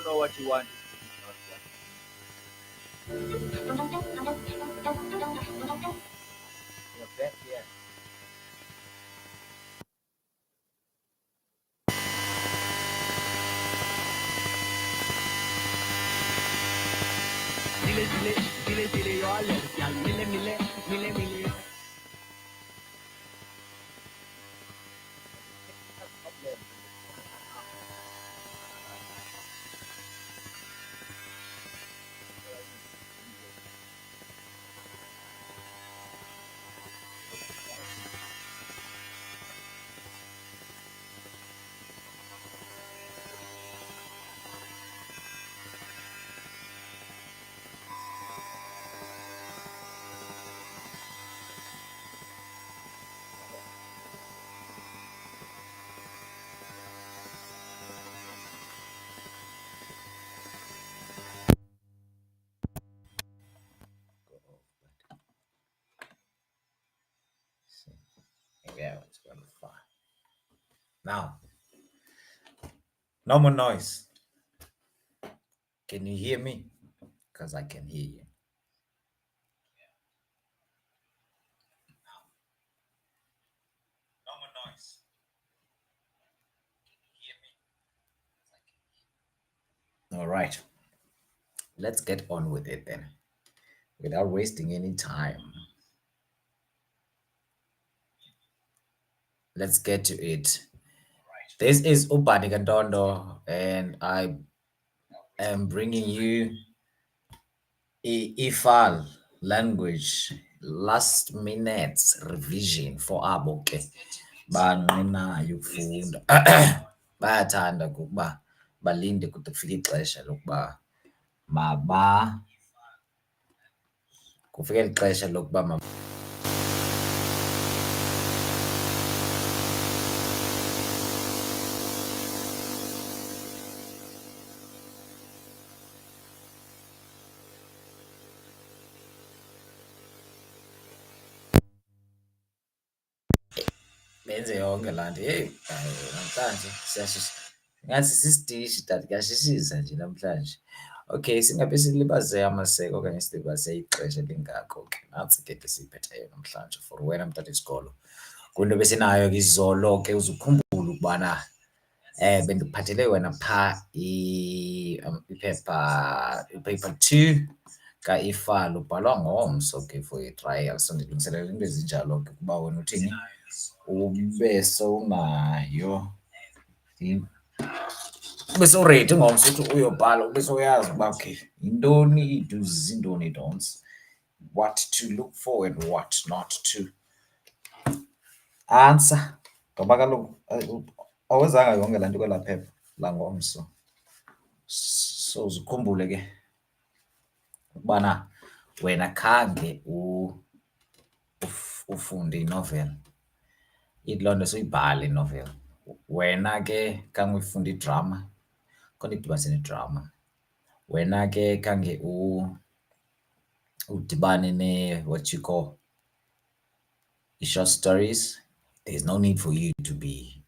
don't know what you want. You're back here. Dile, yo alergial, mile. Yeah, it's going to be fine. Now, no more noise. Can you hear me? Because I can hear you. No more noise. Can you hear me? All right. Let's get on with it then, without wasting any time. Let's get to it. This is Ubani Kantondo, and I am bringing you IFAL language last minute revision for abo ke banqenayo ukufunda bayathanda ukuba balinde kude kufike ixesha lokuba kufike ixesha lokuba benze yonke laa nto. Heyi, namhlanje ngathi sisitishi tati kuyashishisa nje namhlanje. Okay, singabe silibaze amaseko okanye silibaze ixesha lingako ke. Nantsi ke into esiyiphetheyo namhlanje for wena mntana isikolo. Kwinto besinayo ke izolo ke uzukhumbula ukubana bendikuphathele wena phaa ipaper 2 ka-IFAL ubhalwa ngomso ke for i-trial. So ndilungiselela into ezinjalo ke kuba wena uthini ube sowunayo ube sowuredi ngomso uthi uyobhala ube sowuyazi uba okay yintoni ii-do's zintoni ii-don'ts, what to look for and what not to answer. Ngoba kaloku awuzanga yonke laa nto kwelaa phepha langomso. So uzikhumbule ke ukubana wena khange ufunde inovel, ithi loo nto suyibhale inovel. Wena ke khange uyifunde idrama, khona idibanise nedrama. Wena ke khange udibane what you call i-short stories. There's no need for you to be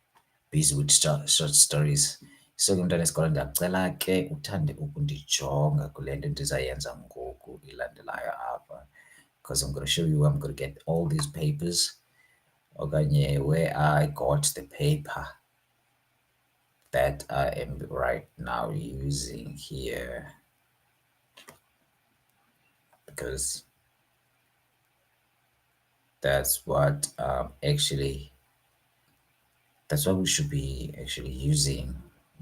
busy with short stories. So ke mntwana esikolo ndiyakucela ke uthande ukundijonga kule nto ndizayenza ngoku ilandelayo apha, because I'm going to show you where I'm going to get all these papers okanye where I got the paper that I am right now using here, because that's what we should be actually using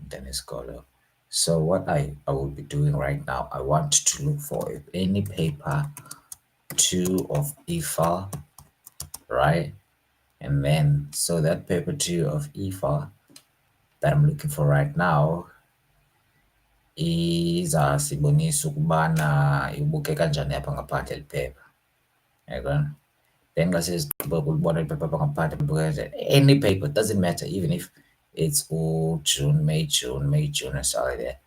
Dennis Scholar. So what I will be doing right now, I want to look for any paper 2 of IFAL, right? And then so that paper 2 of IFAL that I'm looking for right now izasibonisa ukubana ibuke kanjani apha ngaphandle liphepha. Yabona? Then xa sezigqiba ukulibona iphepha apha ngaphandle libuke kanjani. Any paper, doesn't matter, even if it's June, May, June, and stuff like that.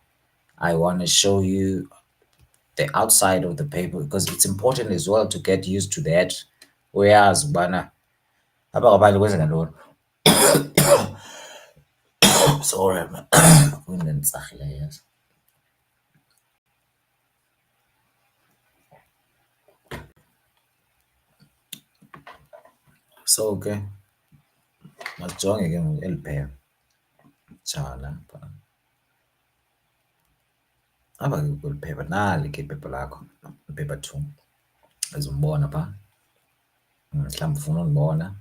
I want to show you the outside of the paper because it's important as well to get used to that. Uyazi ubana apha ngaphandle kwenzeka ntoni. Sorry man. Yes. So ke masijonge ke ngoku eli phepha jala phaa. Apha ke kweli phepha nali ke iphepha lakho, iphepha 2 ezumbona phaa. Mhlawumbi ufuna undibona,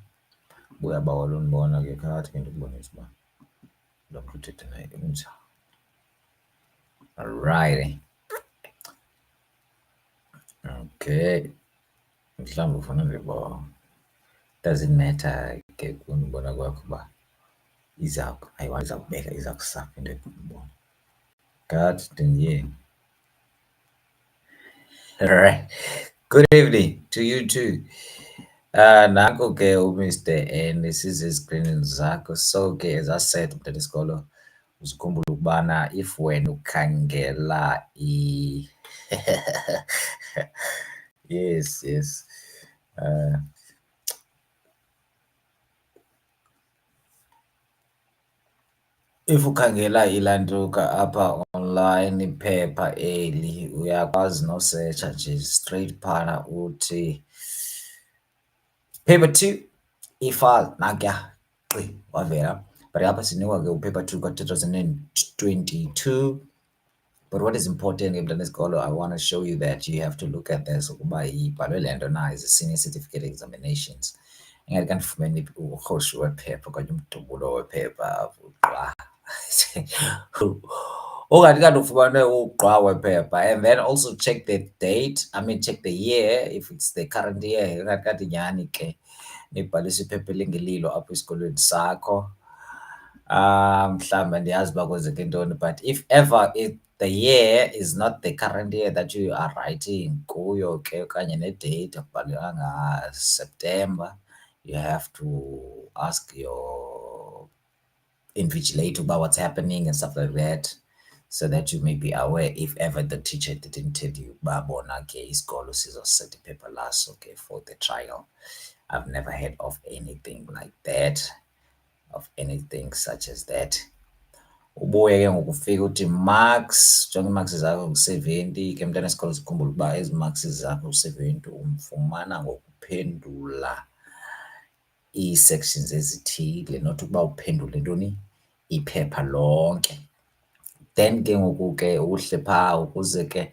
uyabawela undibona ke phakathi ke ndikubonise uba lo mntu uthetha naye unjani. Alright. Okay. Mhlawumbi ufuna ndibona. Doesn't matter ke kundibona kwakho uba izawubeka iza kusapha into ekundibona. God ndiye. Alright. Good evening to you too. Nanku ke uMr N sizezikrinini zakho. So ke as I said mntana isikolo uzikhumbule ukubana if wena ukhangela yes. If ukhangela ilantuka apha online iphepha eli uyakwazi nosetsha nje straight phana uthi paper 2 ifile nakuya gqi wavela. But apha sinikwa ke upaper 2 ka-2022. But what is important ke mntana isikolo, I want to show you that you have to look at this ukuba ibhalwe le nto na is a senior certificate examinations. Ingathi kanti ufumene urhoshu wephepha okanye umdubulo wephepha ugqwa. Ongathi kanti ufumane ugqwa wephepha. And then also check the date, check the year if it's the current year. Ingathi kanti nyhani ke nibhalisa iphepha elingelilo apho esikolweni sakho. Mhlawumbi andiyazi uba kwenzeke ntoni, but if ever the year is not the current year that you are writing kuyo ke okanye ne-date akubhalwanga September, you have to ask your invigilator about what's happening and stuff like that, so that you may be aware if ever the teacher didn't tell you uba bona ke isikolo sizoseta iphepha laso ke for the trial. I've never heard of anything like that, of anything such as that. Ubuye ke ngoku ufike uthi marks, jonga ii-marks zakho ngu-70 ke mntana isikolo sikhumbule ukuba ezi marks zakho u-70 umfumana ngokuphendula ii-sections ezithile, not ukuba uphendule ntoni, iphepha lonke. Then ke ngoku ke uhle phaa ukuze ke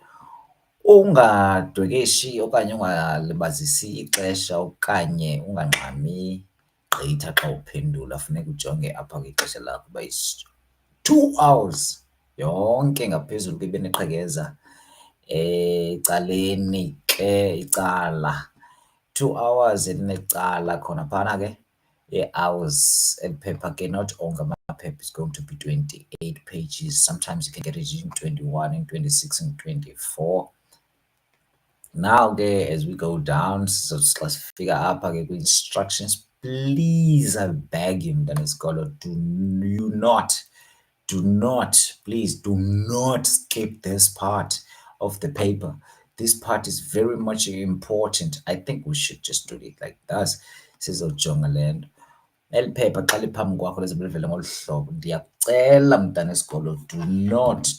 ungadwekeshi okanye ungalibazisi ixesha okanye ungangxami gqitha xa uphendula, funeka ujonge apha kwixesha lakho uba is 2 hours yonke ngaphezulu ke beneqhekeza ecaleni ke icala. 2 hours elinecala khona phana ke hours eli phepha ke not onke amaphepha is going to be 28 pages. Sometimes you can get it in 21 and 26 and 24. Now ke as we go down, so xa sifika apha ke kwi-instructions, please I beg you mntana isikolo, please do not skip this part of the paper. This part is very much important. I think we should just do it like that. Sizojonga le nto. Eli phepha xa liphambi kwakho lizobe livele ngolu hlobo, ndiyakucela mntana isikolo,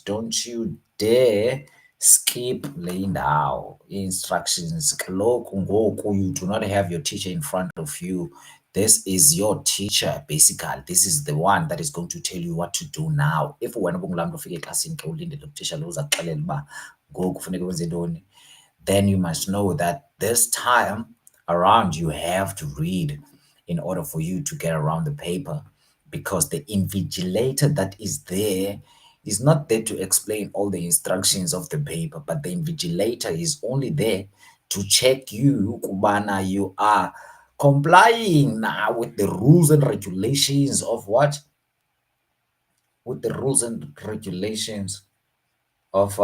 don't you dare skip le indawo. Instructions kaloku ngoku you do not have your teacher in front of you. This is your teacher basically. This is the one that is going to tell you what to do now. If wena ubungulaa mntu ufika eklasini ke ulindele utitsha lo uza kuxelela uba ngoku kufuneka wenze ntoni, then you must know that this time around you have to read in order for you to get around the paper, because the invigilator that is there is not there to explain all the instructions of the paper, but the invigilator is only there to check you kubana you are complying now with the rules and regulations of what? With the rules and regulations of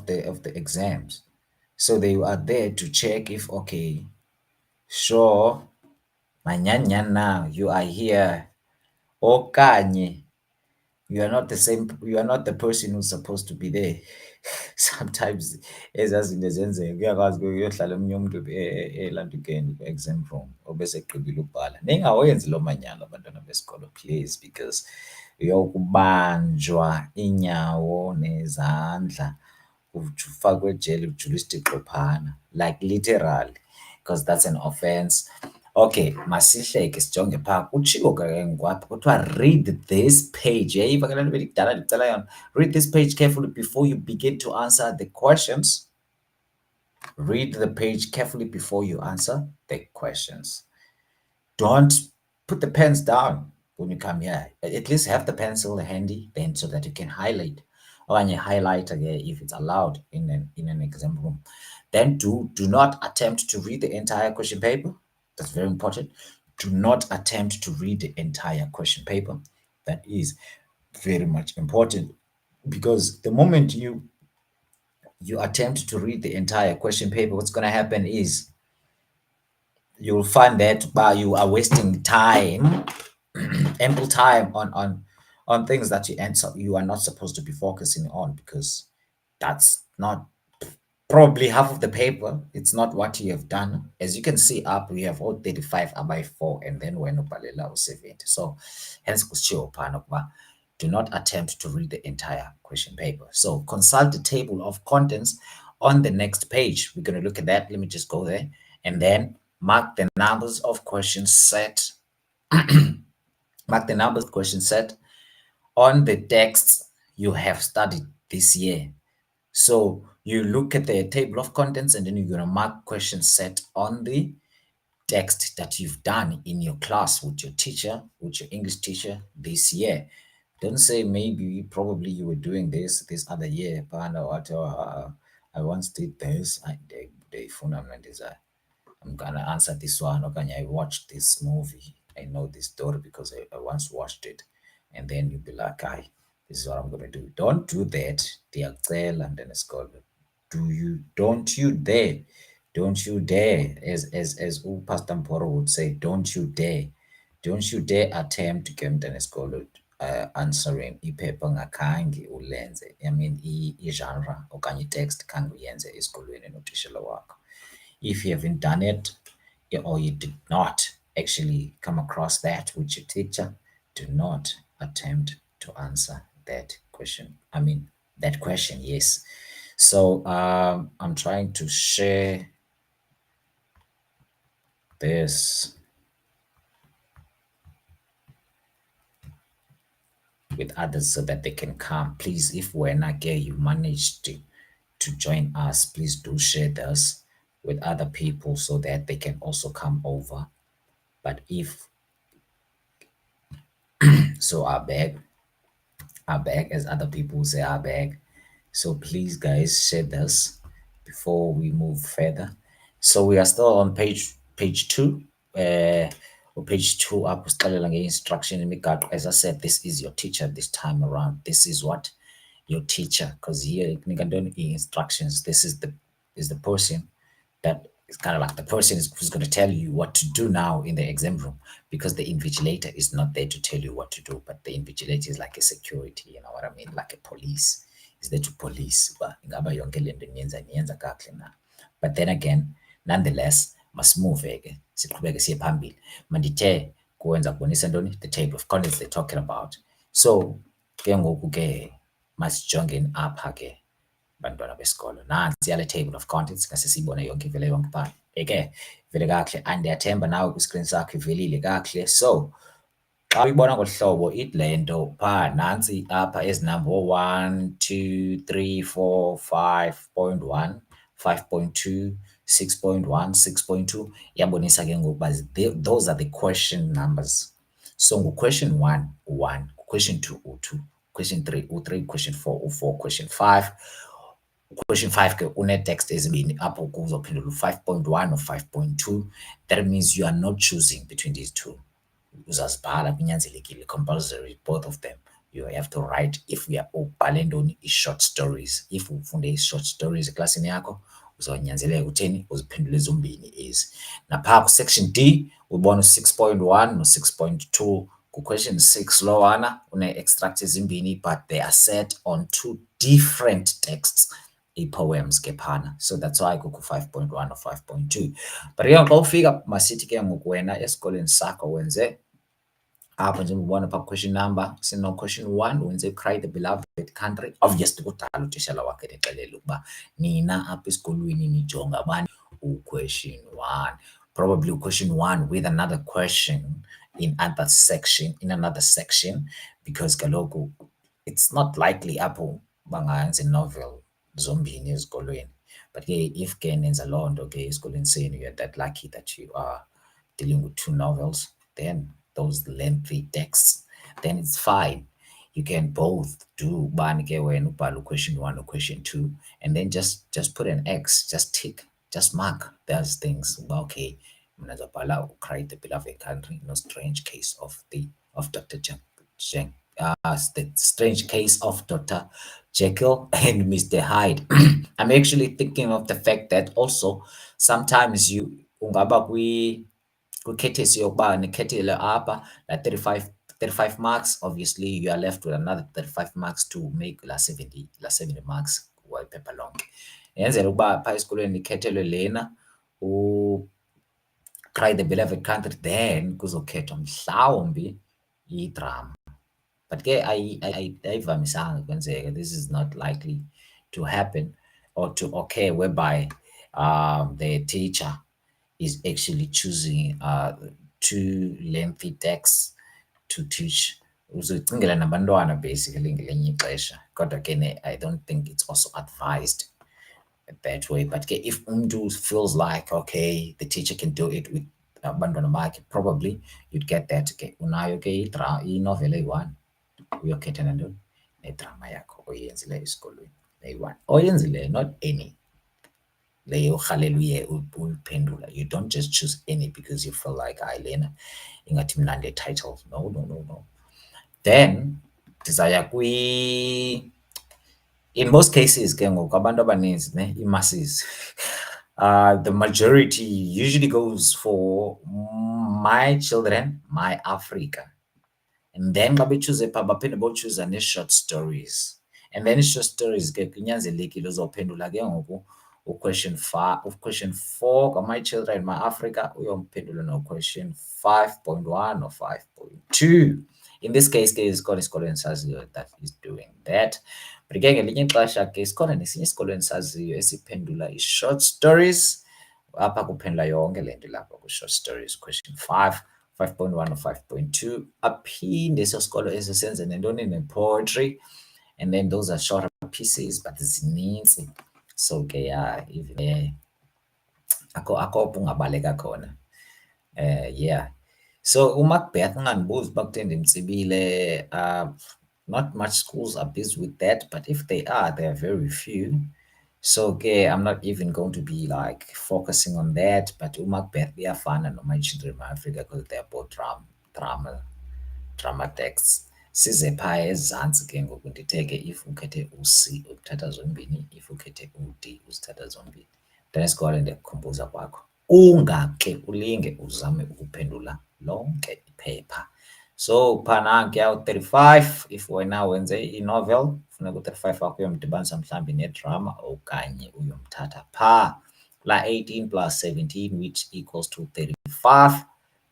the exams. So they are there to check if, okay, sure, manyanya now you are here, okanye you are not the person who's supposed to be there. Sometimes ezaa zinto zenzeka, uyakwazi ke uyohlala omnye umntu elantukeni kwi-exam room obese egqibile ukubhala. Ningawenzi loo manyala abantwana besikolo please, because uyokubanjwa iinyawo nezandla ufakwe ejele ujule isitiqo phana, like literally, because that's an offense. Okay, masihleke sijonge phaa. Kutshiwo ke ngapha kuthiwa read this page. Yayiva ke le nto bekudala ndicela yona. Read this page carefully before you begin to answer the questions. Read the page carefully before you answer the questions. Don't put the pens down when you come here. At least have the pencil handy then so that you can highlight. Or you highlight again if it's allowed in an exam room. Then do not attempt to read the entire question paper. That's very important. Do not attempt to read the entire question paper. That is very much important, because the moment you attempt to read the entire question paper, what's going to happen is you'll find that you are wasting time, ample time on things that you are not supposed to be focusing on, because that's not probably half of the paper. It's not what you have done. As you can see up, we have all 35 by 4, and then when ubhalela u-70. So hence kushiwo phana ukuba do not attempt to read the entire question paper. So consult the table of contents on the next page. We're going to look at that. Let me just go there, and then mark the numbers of questions set. Mark the numbers of questions set on the texts you have studied this year. So you look at the table of contents, and then you're going to mark questions set on the text that you've done in your class with your teacher, with your English teacher this year. Don't say maybe probably you were doing this other year, but I once did this. I'm gonna answer this one. Okay, I watched this movie. I know this story because I once watched it. And then you'll be like, this is what I'm gonna do. Don't do that. Diacel, and then it's called. Don't you dare. Don't you dare. As Pastor Mporo would say, don't you dare. Don't you dare attempt to get then it's called answering iphepha ngakhange ulenze. I mean i-genre okanye i-text khange uyenze esikolweni notishala wakho. If you haven't done it, or you did not actually come across that with your teacher, do not attempt to answer that question. I mean, that question, yes. So I'm trying to share this with others so that they can come. Please, if we're not here, you managed to join us, please do share this with other people so that they can also come over. But if so, I beg, as other people say, I beg. So please, guys, share this before we move further. So we are still on page 2. Or page 2 up instruction. As I said, this is your teacher this time around. This is what your teacher, because here instructions. This is the person that is kind of like the person who's going to tell you what to do now in the exam room, because the invigilator is not there to tell you what to do, but the invigilator is like a security, you know what I mean, like a police. Is there to police uba ingaba yonke le nto niyenza kakuhle na. But then again, nonetheless, masimuve ke siqhubeke siye phambili. Mandithe kuwenza kubonisa ntoni, the table of contents they're talking about. So ke ngoku ke masijongeni apha ke bantwana besikolo, nansi yale table of contents ngase siyibone yonke ivele yonke phaa. Eke vele kakuhle, andiyathemba nawe kwi-screen sakho ivelile kakuhle. So xa uyibona ngolu hlobo, ithi le nto phaa nantsi apha ezi number 1, 2, 3, 4, 5.1, 5.2, 6.1, 6.2 iyabonisa ke ngoku uba those are the question numbers. So ngu-question 1, u-1, question 2, u-2, question 3, u-3, question 4, u-4, question 5. Question 5 ke une-text ezibini apho kuzophendula u-5.1 or 5.2. That means you are not choosing between these two. Uzazibhala kunyanzelekile, compulsory, both of them. You have to write if we are ubhale ntoni i-short stories. If ufunde i-short stories eklasini yakho, uzawunyanzeleka utheni uziphendule zombini ezi. Naphaa ku-section D ubona u-6.1 no-6.2. Ku-question 6 lowana une-extract ezimbini, but they are set on 2 different texts. I-poems ke phana. So that's why kukho 5.1 or 5.2. But ke xa ufika masithi ke ngoku wena esikoleni sakho wenze apha njengobona phaa question number sino-question 1 wenze cry the beloved country. Obviously kudala utishala wakhe nixelele ukuba nina apha esikolweni nijonga bani u-question 1, probably u-question 1 with another question in another section, because kaloku it's not likely apho bangenza novel zombini ezikolweni. But ke if ke nenza loo nto ke esikolweni senu, you're that lucky that you are dealing with 2 novels, then those lengthy texts, then it's fine. You can both do bani ke wena ubhala question 1 or question 2, and then just put an X, just tick, just mark those things. Okay, mna ndizobhala Cry the Beloved Country, No Strange Case of Dr. The Strange Case of Dr. Jekyll and Mr. Hyde. I'm actually thinking of the fact that also sometimes you ungaba kwi-courtesy yokuba nikhethile apha la 35 marks. Obviously you are left with another 35 marks to make la 70 marks kwiphepha lonke. Yenzela ukuba phaa esikolweni nikhethelwe lena Cry the Beloved Country, then kuzokhethwa mhlawumbi idrama. But ke ayivamisanga kwenzeka. This is not likely to happen or to occur whereby the teacher is actually choosing two lengthy texts to teach. Uzocingela nabantwana basically ngelinye ixesha, kodwa ke I don't think it's also advised that way. But ke if umntu feels like okay, the teacher can do it with abantwana bakhe, probably you'd get that ke unayo ke inoveli eyi-1 uyokhetha nantoni nedrama yakho oyenzile esikolweni eyi-1 oyenzileyo, not any leyo urhalela uye uyiphendula. You don't just choose any because you feel like hayi lena ingathi mnandi titles. No. Then ndizawuya in most cases ke ngoku abantu abaninzi ii-masses, the majority usually goes for My Children, My Africa. And then xa bechuze phaa baphinde bochuza nee-short stories. And then ii-short stories ke kunyanzelekile uzophendula ke ngoku u-question 4 ka-My Children, My Africa, uyomphendula no-question 5.1 or 5.2. In this case ke isikolo endisaziyo that is doing that. But ke ngelinye ixesha ke sikhona nesinye isikolo endisaziyo esiphendula ii-short stories. Apha kuphendula yonke le nto ilapha ku-short stories, question 5, 5.1 or 5.2. Aphinde eso sikolo eso senze nentoni ne-poetry, and then those are shorter pieces but zinintsi. So ke yeah, even akho ungabaleka khona. Yeah. So uMacbeth ungandibuzi uba kutheni ndimtsibile. Not much schools are busy with that, but if they are very few. So ke I'm not even going to be like focusing on that. But uMacbeth iyafana no-My Children, My Africa, because they're both drama texts. Size phaa ezantsi ke ngoku ndithe ke if ukhethe u-C ukuthatha zombini, if ukhethe u-D uzithatha zombini. Then isikolo ndiyakukhumbuza kwakho ungake ulinge uzame ukuphendula lonke iphepha. So phaa nankuya u-35 if wena wenze i-novel funeka u-35 wakho uyomdibanisa mhlawumbi nedrama okanye uyomthatha phaa la 18 plus 17 which equals to 35.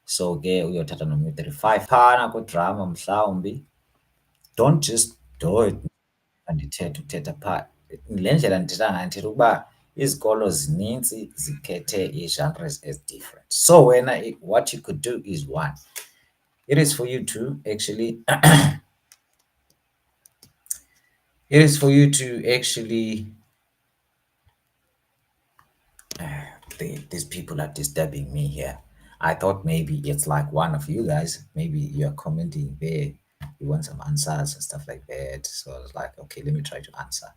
So ke uyothatha nomnye u-35 phana kwidrama mhlawumbi. Don't just do it andithetha uthetha phaa. Le ndlela ndithetha ngayo ndithetha ukuba izikolo zinintsi zikhethe ii-genres as-different. So wena what you could do is 1, it is for you to actually these people are disturbing me here. I thought maybe it's like one of you guys, maybe you're commenting there, you want some answers and stuff like that. So I was like, okay, let me try to answer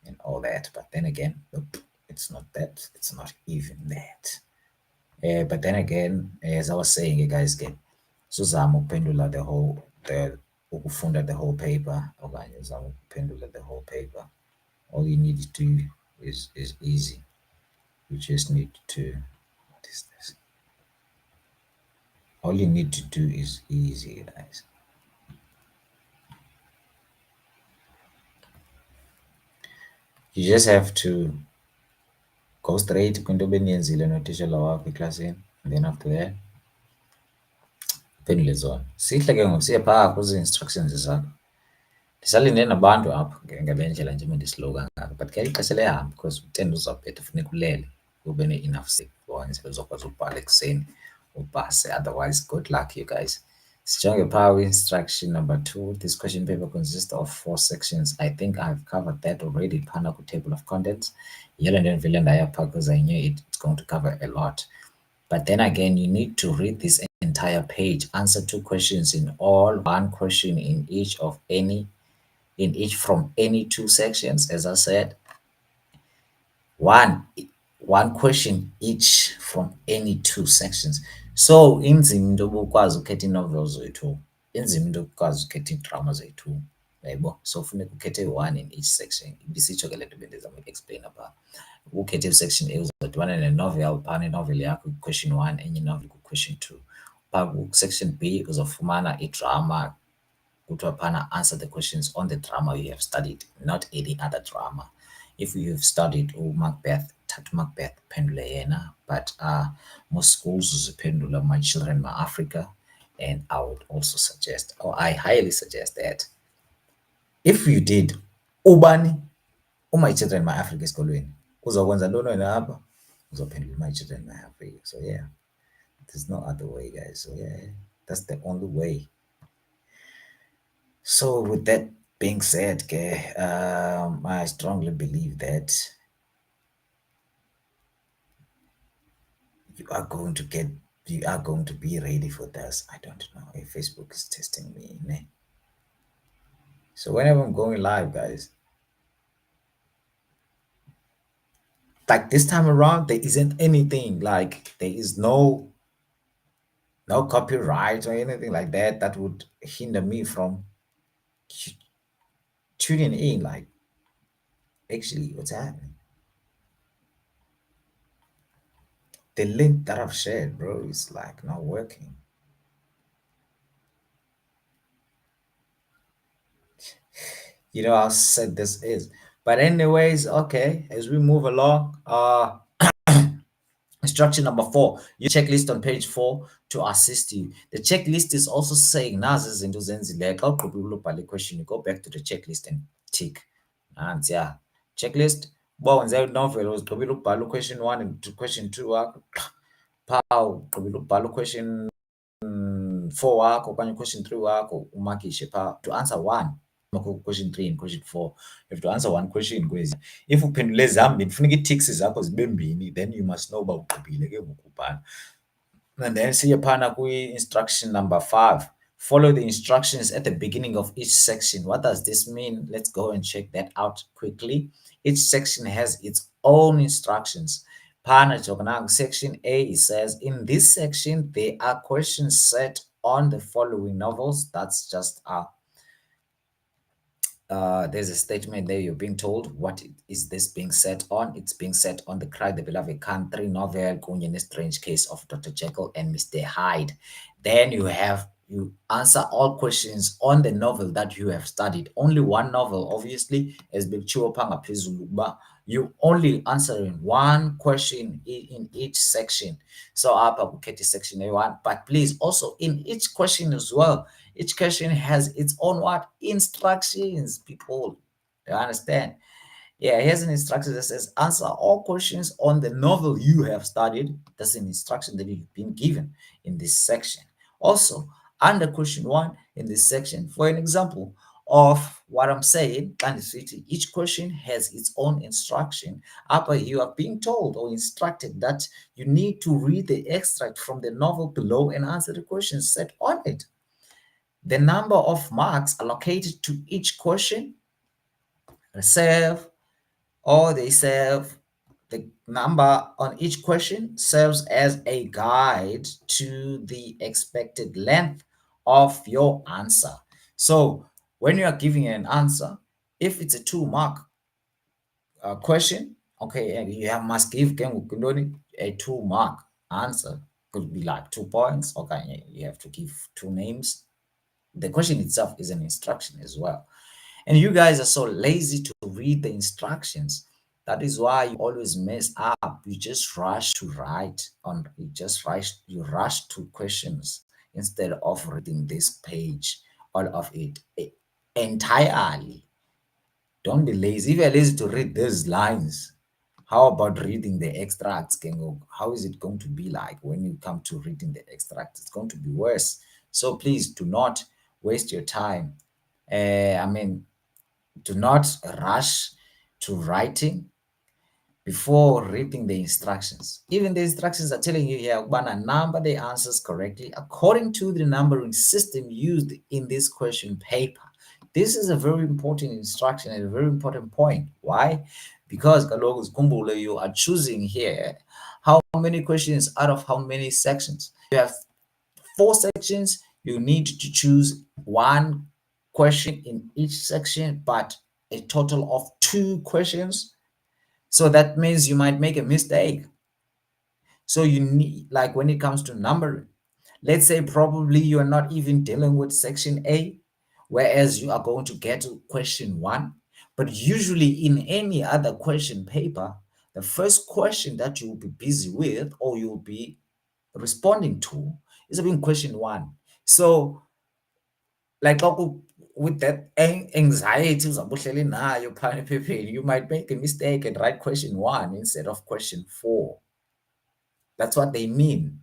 and all that. But then again, nope, it's not that. It's not even that. But then again, as I was saying, you guys get suzama ukuphendula ukufunda the whole paper okanye uzama ukuphendula the whole paper. All you need to do is easy. You just need to, what is this? All you need to do is easy, guys. You just have to go straight kwinto beniyenzile notishala wakho eklasini, and then after that uphendule zona. Sihle ke ngoku siye phaa kwizi-instructions zakho. Ndisalinde nabantu apha ngale ndlela njengoba ndi-slow kangaka, but ke ixesha liyahamba because u-10 uzawubetha funeka ulele ube ne-enough sleep uzokwazi ukubhala ekuseni upase. Otherwise, good luck you guys. Sijonge phaa kwi-instruction number 2. This question paper consists of 4 sections. I think I've covered that already phana ku-table of contents. Yiyo nto ndivele ndaya phaa because I knew it's going to cover a lot. But then again, you need to read this entire page, answer 2 questions in all, 1 question in each from any 2 sections, as I said. One question each from any 2 sections. So inzima into obukwazi ukhetha ii-novels zoyi-2, inzima into ukwazi ukhetha iidrama zoyi-2, yayibona? So funeka ukhethe 1 in each section. Ibisitsho ke le nto bendizama ukuexpleyina phaa. Ukhethe isection A uzodibana nenovel phana, inoveli yakho question 1, enye inovel ku-question 2. Phaa ku-section B uzofumana idrama, kuthiwa phana answer the questions on the drama you have studied, not any other drama. If you've studied uMacbeth, thatha uMacbeth uphendule yena, but most schools uziphendula My Children, My Africa, and I would also suggest, or I highly suggest that if you did ubani My Children, My Africa esikolweni, uzokwenza ntoni wena apha? Uzophendula My Children, My Africa. So yeah, there's no other way, guys. So yeah, that's the only way. So with that being said, I strongly believe that you are going to be ready for this. I don't know if Facebook is testing me. Né? So whenever I'm going live, guys, like this time around, there isn't anything, like there is no copyright or anything like that would hinder me from tuning in, like actually what's happening. The link that I've shared, bro, is like not working. You know how sad this is. But anyways, okay, as we move along, instruction number 4, your checklist on page 4 to assist you. The checklist is also saying nazi izinto uzenzileyo. Xa ugqibile ubhala question, you go back to the checklist and tick. Nansi yeah. Checklist, uba wenze inovel uzigqibile ukubhala question 1 and question 2 wakho. Phaa ugqibile ukubhala question 4 wakho okanye question 3 wakho umakishe phaa to answer 1. Question 3 and question 4, you have to answer 1 question kwezi. If uphendule ezimbini funeka ii-ticks zakho zibe mbini, then you must know uba ugqibile ke ngoku ubhala. And then siye phana kwi-instruction number 5, follow the instructions at the beginning of each section. What does this mean? Let's go and check that out quickly. Each section has its own instructions. Phana jonga section A, it says, in this section there are questions set on the following novels. That's just there's a statement there, you're being told what is this being set on. It's being set on the Cry the Beloved Country novel kunye ne-Strange Case of Dr. Jekyll and Mr. Hyde. Then you answer all questions on the novel that you have studied. Only one novel, obviously, as bekutshiwo phaa ngaphezulu ukuba you only answering 1 question in each section. So apha kukhetha section A1, but please also in each question as well, each question has its own what? Instructions, people. You understand? Yeah, here's an instruction that says answer all questions on the novel you have studied. That's an instruction that you've been given in this section. Also, under question 1 in this section, for an example of what I'm saying, each question has its own instruction. Upper, you are being told or instructed that you need to read the extract from the novel below and answer the questions set on it. The number of marks allocated to each question they serve the number on each question serves as a guide to the expected length of your answer. So when you are giving an answer, if it's a 2-mark question, okay, and you must give a 2-mark answer. Could be like 2 points. Okay, you have to give 2 names. The question itself is an instruction as well. And you guys are so lazy to read the instructions. That is why you always mess up. You just rush to write you rush to questions instead of reading this page, all of it entirely. Don't be lazy. If you're lazy to read these lines, how about reading the extracts, Kengo? How is it going to be like when you come to reading the extract? It's going to be worse. So please do not waste your time. Do not rush to writing before reading the instructions. Even the instructions are telling you here, Ubana, number the answers correctly according to the numbering system used in this question paper. This is a very important instruction and a very important point. Why? Because you are choosing here how many questions out of how many sections. You have 4 sections, you need to choose 1 question in each section, but a total of 2 questions. So that means you might make a mistake. So you need, like when it comes to numbering, let's say probably you're not even dealing with section A, whereas you are going to get to question 1. But usually in any other question paper, the first question that you will be busy with or you'll be responding to is being question 1. So like with that anxiety you might make a mistake and write question 1 instead of question 4. That's what they mean.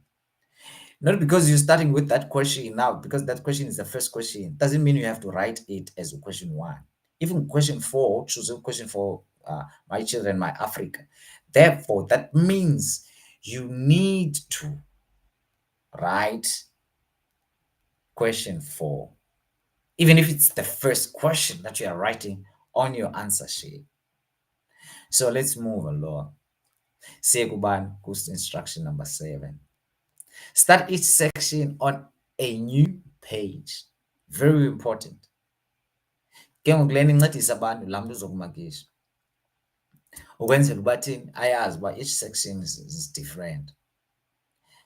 Not because you're starting with that question now, because that question is the first question. Doesn't mean you have to write it as a question 1. Even question 4, choose a question for my children, my Africa. Therefore, that means you need to write question 4, even if it's the first question that you are writing on your answer sheet. So let's move along. Sekuban, course instruction number 7. Start each section on a new page. Very important. Ke ngoku lena incedisa abantu laa mntu uzokumakisha ukwenzela uba thini ayazi uba each section is different.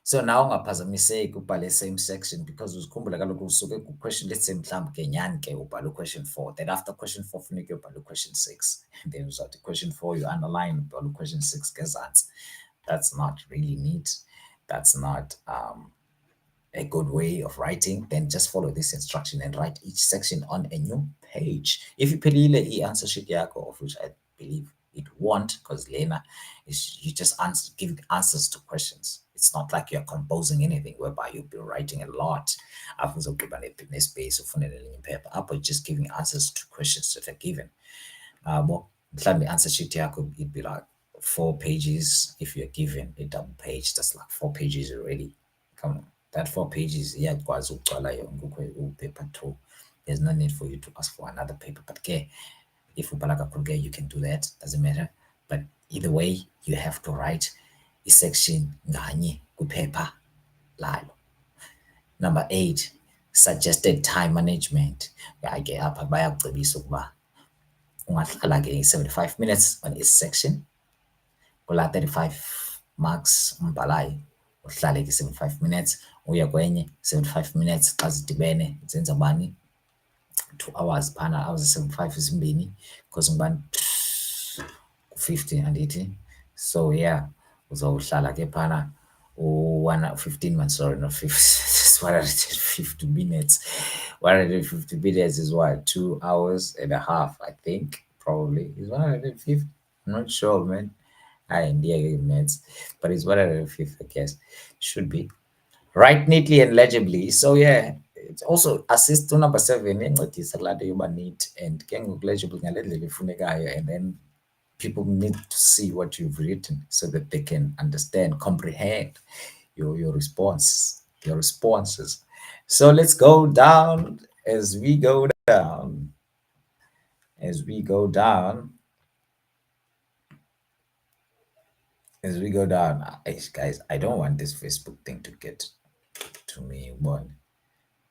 So now ungaphazamiseki ubhale same section because uzikhumbula kaloku usuke ku-question, let's say mhlawumbi ke nyani ke ubhale question 4, then after question 4 funeka uyobhala question 6, and then uzawuthi question 4 you underline ubhale question 6 ngezantsi. That's not really neat. That's not a good way of writing. Then just follow this instruction and write each section on a new page. If you iphelile i-answer sheet yakho, of which I believe it won't, because Lena is you just giving answers to questions. It's not like you're composing anything whereby you'll be writing a lot. After space of paper up, or just giving answers to questions that are given. The answer sheet yakho, it'd be like 4 pages. If you're given a double page, that's like 4 pages already. Come on. That 4 pages, iyakwazi ukugcwala yonke paper 2. There's no need for you to ask for another paper. But okay, if ubhala kakhulu you can do that, doesn't matter. But either way, you have to write a section nganye kwiphepha lalo. Number 8, suggested time management. Ke apha bayakucebisa ukuba ungahlala ke 75 minutes on each section. Kula 35 marks umbhalayo uhlale ke 75 minutes, uye kwenye 75 minutes, xa zidibene zenza bani 2 hours phana, hours 75 zimbini because ngubani 50 andithi. So yeah, uzawuhlala ke phana 15 minutes, sorry, not 50, 150 minutes. 150 minutes is what, 2 hours and a half, I think. Probably is 150. I'm not sure, man. Minutes, but it's 150, I guess. Should be. Write neatly and legibly. So yeah, it also assists to number 7, neat and legible, and then people need to see what you've written so that they can understand, comprehend your responses. So let's go down. As we go down, guys, I don't want this Facebook thing to get to me, one,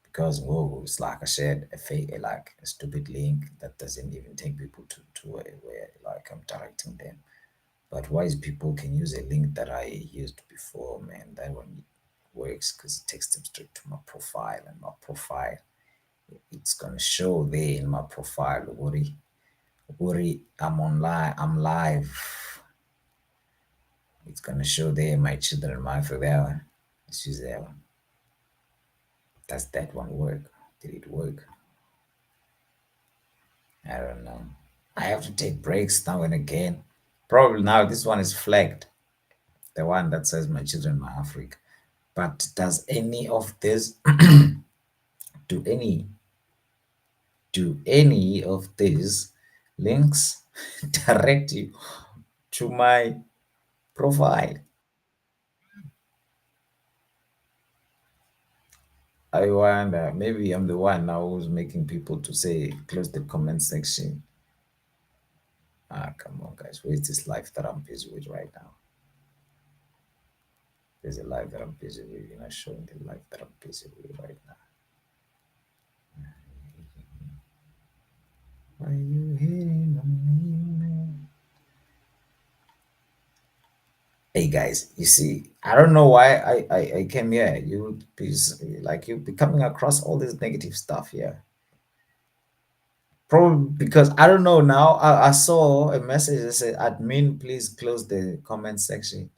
because whoa, it's like I said, a stupid link that doesn't even take people to where like I'm directing them. But wise people can use a link that I used before, man. That one works because it takes them straight to my profile, and my profile, it's gonna show there in my profile, Uri, I'm online, I'm live. It's gonna show there my children, my for that one. Let's use that one. Does that one work? Did it work? I don't know. I have to take breaks now and again. Probably now this one is flagged. The one that says my children, my Africa. But does any of this do any of these links direct you to my profile? I wonder, maybe I'm the one now who's making people to say close the comment section. Ah, come on, guys. Where's this life that I'm busy with right now? There's a life that I'm busy with. You're not showing the life that I'm busy with right now. Why you hitting on me, man? Hey guys, you see, I don't know why I came here. You would be like you'd be coming across all this negative stuff here. Probably because I don't know now. I saw a message that said, "Admin, please close the comment section."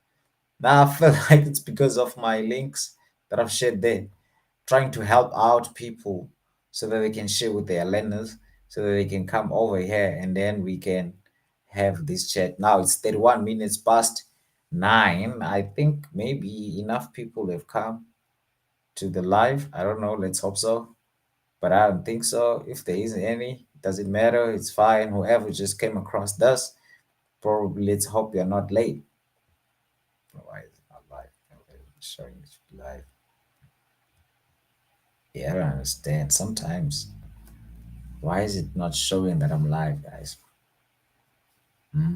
Now I feel like it's because of my links that I've shared there, trying to help out people so that they can share with their learners, so that they can come over here and then we can have this chat. Now it's 31 minutes past 9. I think maybe enough people have come to the live. I don't know. Let's hope so. But I don't think so. If there isn't any, doesn't matter. It's fine. Whoever just came across this, probably let's hope you're not late. Why is it not live? Okay, showing it live. Yeah, I don't understand. Sometimes, why is it not showing that I'm live, guys? Hmm?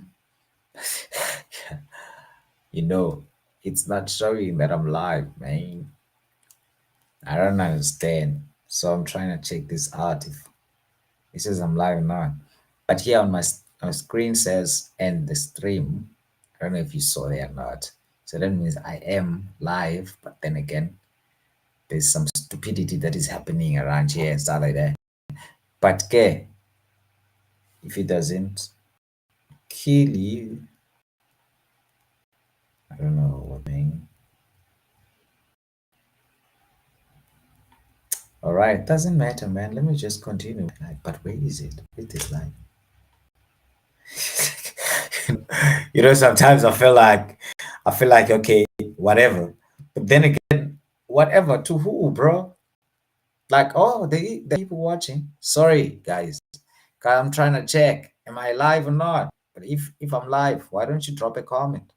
You know, it's not showing that I'm live, man. I don't understand. So I'm trying to check this out if it says I'm live or not. But here on my screen says end the stream. I don't know if you saw it or not. So that means I am live, but then again, there's some stupidity that is happening around here and stuff like that. But okay, if it doesn't kill you, I don't know what I mean. All right, doesn't matter, man. Let me just continue. Like, but where is it? It is like, sometimes I feel like okay, whatever. But then again, whatever to who, bro? Like, oh, the people watching. Sorry, guys. 'Cause I'm trying to check, am I live or not? But if I'm live, why don't you drop a comment?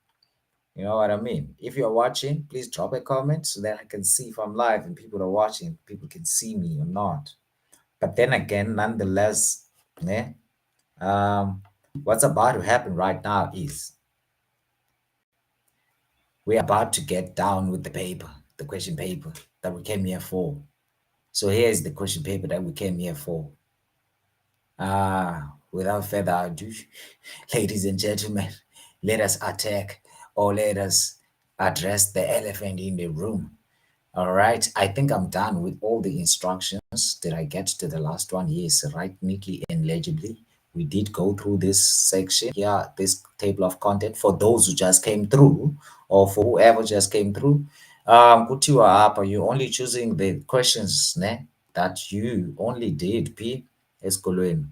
You know what I mean? If you're watching, please drop a comment so that I can see if I'm live and people are watching, people can see me or not. But then again, nonetheless, yeah, um, what's about to happen right now is we're about to get down with the paper, the question paper that we came here for. So here's the question paper that we came here for. Without further ado, ladies and gentlemen, let us attack or let us address the elephant in the room. All right, I think I'm done with all the instructions. Did I get to the last one? Yes, write neatly and legibly. We did go through this section here, this table of content for those who just came through or for whoever just came through. Kutiwa hapa, you only choosing the questions ne, that you only did P esikolweni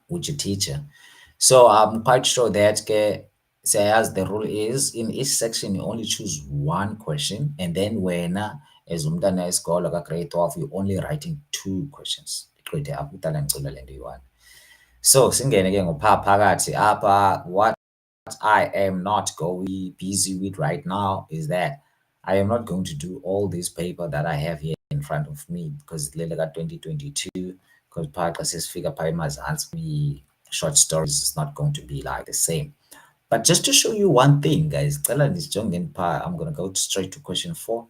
with your teacher. So I'm quite sure that say as the rule is in each section you only choose one question, and then when as umntana wesikolo ka-grade 12 you're only writing two questions. Iqede apho utala ngicula le nto yi-one. So singene ke ngopha phakathi apha. What I am not going busy with right now is that I am not going to do all this paper that I have here in front of me because it's late 2022. Because Parker says figure we short stories is not going to be like the same. But just to show you one thing, guys, I'm gonna go straight to question 4.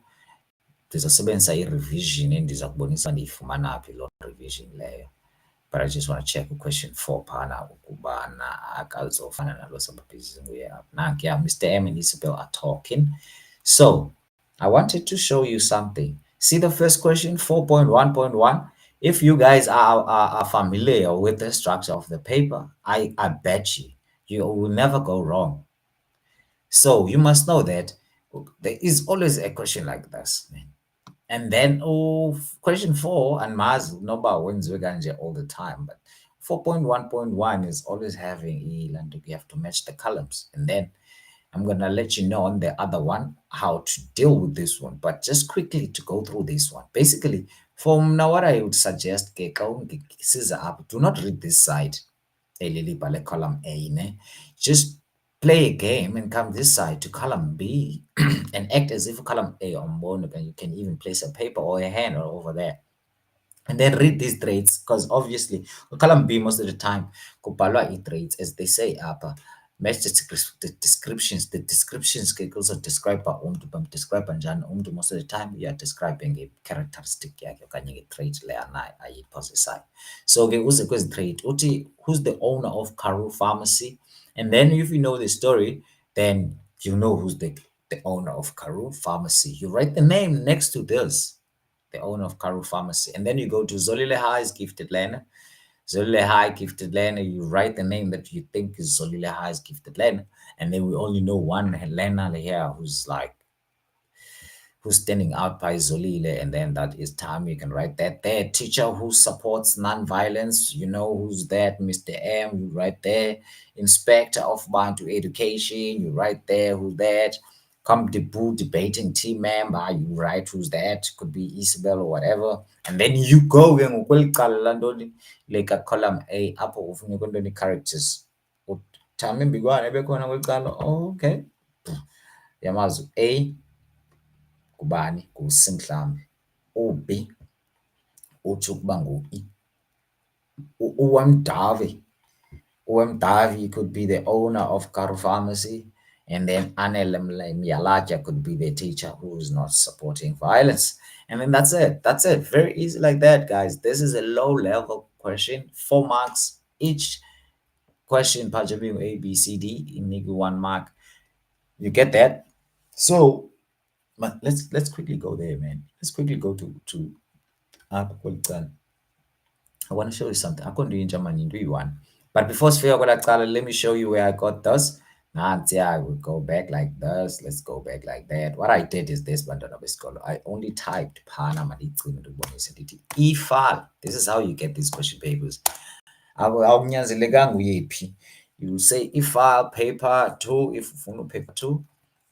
Ndizosebenzisa i-revision endiza kubonisa ndiyifumana phi loo revision leyo. But I just want to check question 4 phana ukubana akazofana nalo sababhizi nguye apha. Nankuya, Mr. M and Isabel are talking. So I wanted to show you something. See the first question, 4.1.1. If you guys are familiar with the structure of the paper, I bet you will never go wrong. So you must know that there is always a question like this, man. And then, oh, question 4, and Mars noba wenziwe kanje all the time, but 4.1.1 is always having and you have to match the columns. And then I'm going to let you know on the other one how to deal with this one. But just quickly to go through this one. Basically, from now, what I would suggest, do not read this side, column A. Just play a game and come this side to column B and act as if column A on one, and you can even place a paper or a hand over there. And then read these traits, because obviously column B most of the time kubhalwa traits, as they say upper match the descriptions. The descriptions can also describe umuntu, describe njani umuntu. Most of the time you are describing a characteristic yakhe okanye nge-trait le anayo ayipossessayo. So ke uze kwezi trait uthi, who's the owner of Karoo Pharmacy? And then if you know the story, then you know who's the owner of Karoo Pharmacy. You write the name next to this, the owner of Karoo Pharmacy. And then you go to Zolile High's Gifted Land. Zolile High Gifted Land, you write the name that you think is Zolile High's Gifted Land. And then we only know one Helena here who's standing out by Zolile, and then that is time. You can write that there. Teacher who supports non-violence, you know who's that, Mr. M, you write there. Inspector of Bantu Education, you write there who's that. Come debut debating team member, you write who's that, could be Isabel or whatever. And then you go like a column A, apho ufuna kwentoni characters. Uthame mbikwane ebekhona kwicala. Oh, okay. Yamazi A, kubani, ngusi mhlambi. U-B utsho ukuba ngu-E. UMdavi could be the owner of Karoo Pharmacy, and then Anel Myalaja could be the teacher who is not supporting violence. And then that's it. That's it. Very easy like that, guys. This is a low-level question, 4 marks each question. Pajabi A, B, C, D, in maybe 1 mark. You get that? So but let's quickly go there, man. Let's quickly go to I want to show you something. I couldn't do in Germany, do you one? But before let me show you where I got this. I will go back like this. Let's go back like that. What I did is this, I only typed Panama e-file. This is how you get these question papers. You say e-file paper 2 if ufuna paper 2.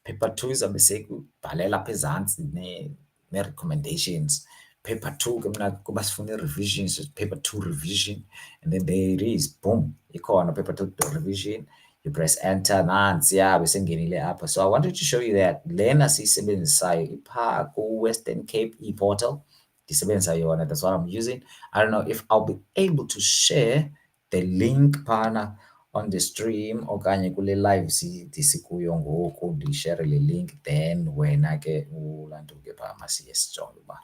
Paper 2 izabe sekubhalela apha ezantsi ne-recommendations. Paper 2 ke mna kuba sifuna i-revisions, paper 2 revision, and then there it is, boom, ikhona paper 2 revision. You press enter, nantsiya besengenile apha. So I wanted to show you that lena siyisebenzisayo ipha ku-Western Cape e-portal, ndisebenzisa yona, that's what I'm using. I don't know if I'll be able to share the link phana on the stream okanye kule live sikuyo ngoku, ndishare le link, then wena ke ulanto ke phaa masiye sijonge uba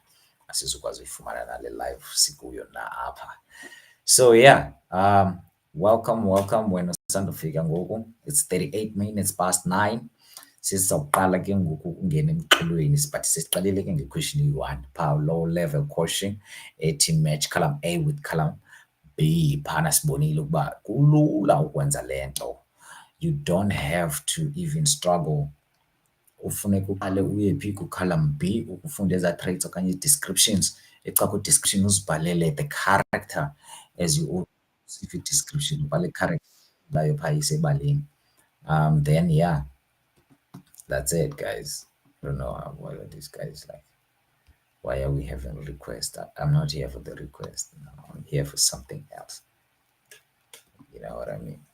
asizokwazi uyifumana nale live sikuyo na apha. So yeah, welcome wena usandofika ngoku. It's 38 minutes past 9. Sizawuqala ke ngoku ungena emxholweni, but sesiqalile ke ngequestion eyi-1 phaa, low level question ethi match column A with column B. Phana sibonile ukuba kulula ukwenza le nto. You don't have to even struggle. Ufuneka uqale uye phi ku-column B ukufunda eza traits okanye i-descriptions. Exa ku-description uzibhalele the character as you if i-description ubhale character layo phaa isebaleni. Then yeah, that's it, guys. I don't know what are these guys like. Why are we having a request? I'm not here for the request. No, I'm here for something else. You know what I mean?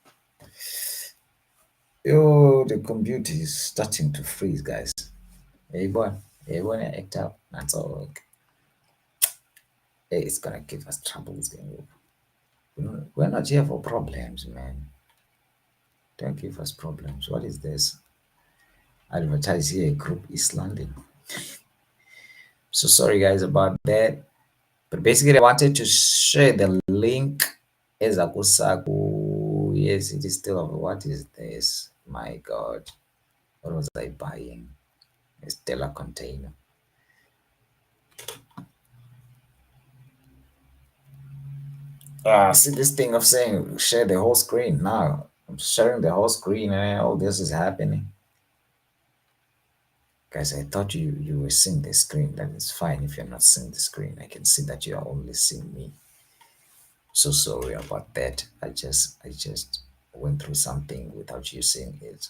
Yo, the computer is starting to freeze, guys. Hey, boy, act up. That's all. Hey, it's gonna give us troubles. We're not here for problems, man. Don't give us problems. What is this? Advertise here, group East London. So sorry, guys, about that. But basically, I wanted to share the link. Ezakusaku. Yes, it is still. What is this? My God, what was I buying? A Stella container. See this thing of saying share the whole screen. Now I'm sharing the whole screen and all this is happening. Guys, I thought you were seeing the screen. That is fine if you're not seeing the screen. I can see that you are only seeing me. So sorry about that. I just went through something without you seeing it.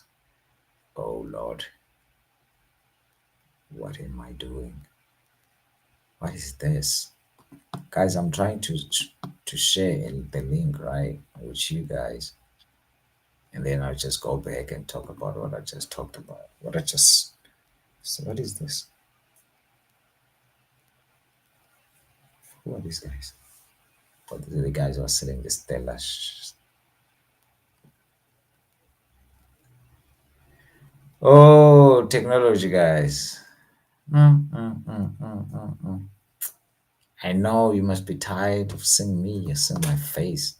Oh Lord, what am I doing? What is this? Guys, I'm trying to share the link right with you guys, and then I'll just go back and talk about what I just talked about. What I just so what is this? Who are these guys? What are the guys who are selling this Stella? Oh, technology guys. Mm. I know you must be tired of seeing me, seeing my face.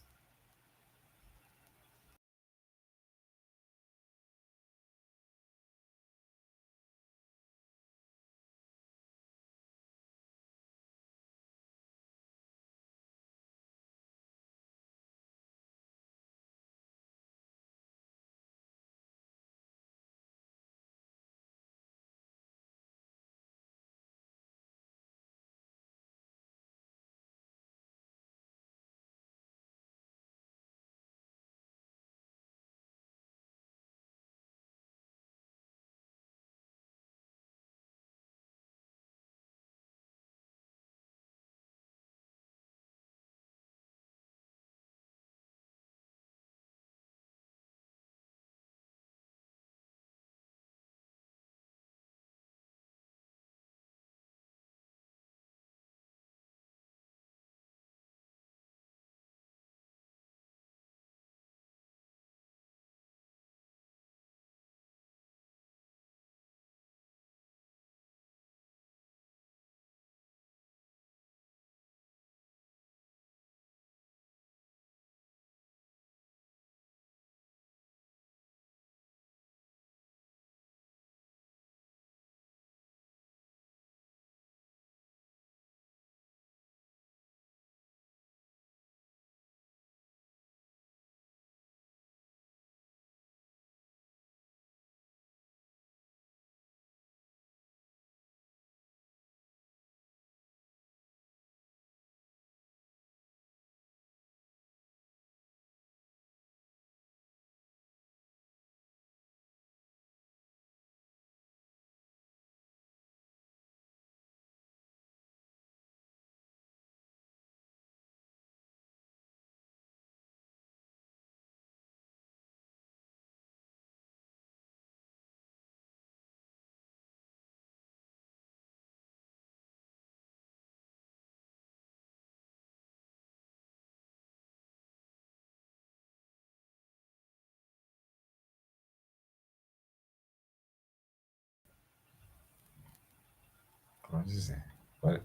What is that? What?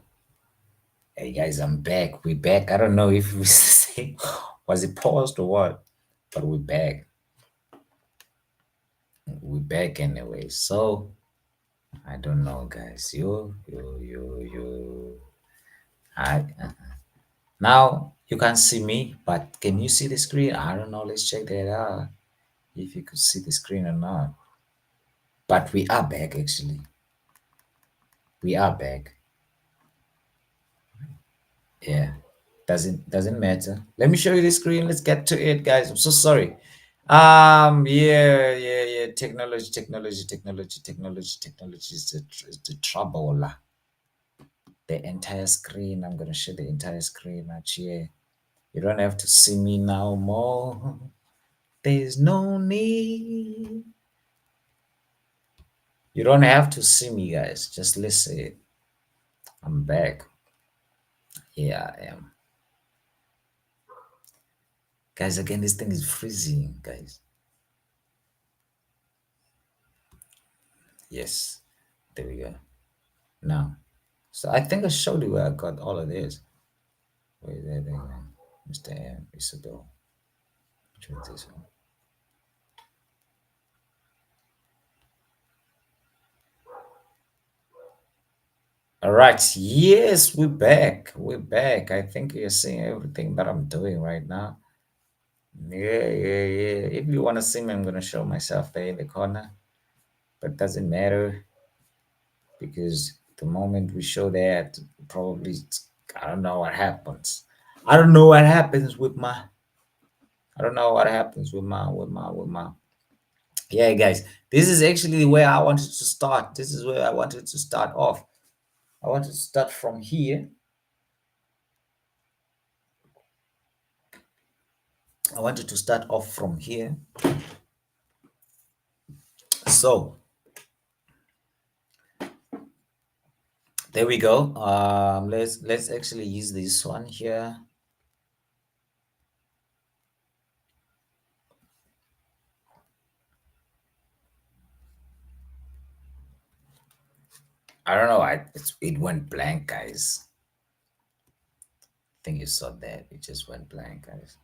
Hey guys, I'm back. We're back. I don't know if we say was it paused or what, but we're back. We're back anyway. So I don't know, guys. You. I now you can't see me, but can you see the screen? I don't know. Let's check that out. If you could see the screen or not. But we are back actually. We are back. Yeah. Doesn't matter. Let me show you the screen. Let's get to it, guys. I'm so sorry. Yeah. Technology is the trouble. The entire screen. I'm gonna show the entire screen actually. You don't have to see me now more. There's no need. You don't have to see me, guys. Just listen. I'm back. Yeah, I am. Guys, again, this thing is freezing, guys. Yes. There we go. Now. So I think I showed you where I got all of this. Where is that thing? Mr. M, Isabel. Which one is this one? All right. Yes, we're back. We're back. I think you're seeing everything that I'm doing right now. Yeah. If you want to see me, I'm going to show myself there in the corner, but doesn't matter. because the moment we show that, probably I don't know what happens. I don't know what happens with my. I don't know what happens with my. Yeah, guys, this is actually where I wanted to start. This is where I wanted to start off. I wanted to start from here. I wanted to start off from here. So there we go. Let's actually use this one here. I don't know. It went blank, guys. I think you saw that. It just went blank, guys.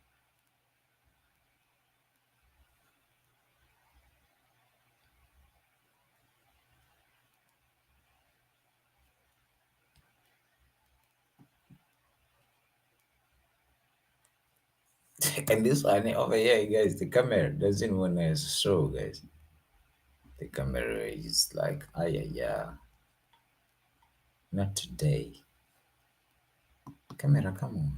And this one over here, guys, the camera doesn't want to show, guys. The camera is like, ah, yeah, yeah. Not today. Camera, come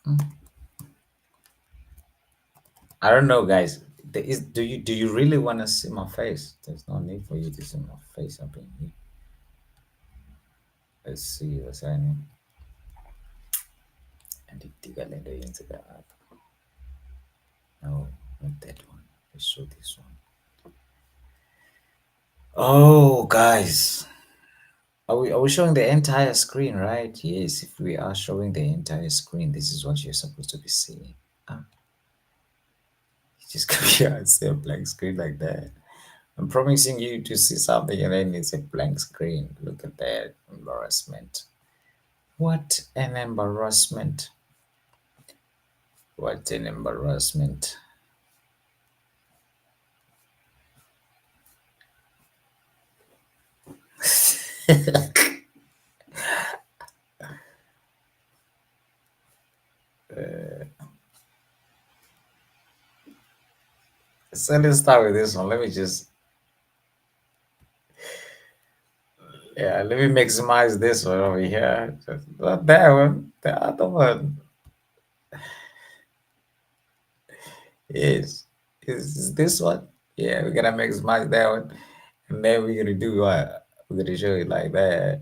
on. I don't know, guys. Do you really want to see my face? There's no need for you to see my face up in here. Let's see what's happening. And the app. No, not that one. Let's show this one. Oh, guys. Are we showing the entire screen, right? Yes, if we are showing the entire screen, this is what you're supposed to be seeing. Ah, you just come here and see a blank screen like that. I'm promising you to see something and then it's a blank screen. Look at that embarrassment. What an embarrassment. What an embarrassment. So let's start with this one. Let me just, yeah, let me maximize this one over here. Not that one, the other one. Is this one? Yeah, we're gonna maximize that one. And then we're gonna do what? We're gonna show it like that.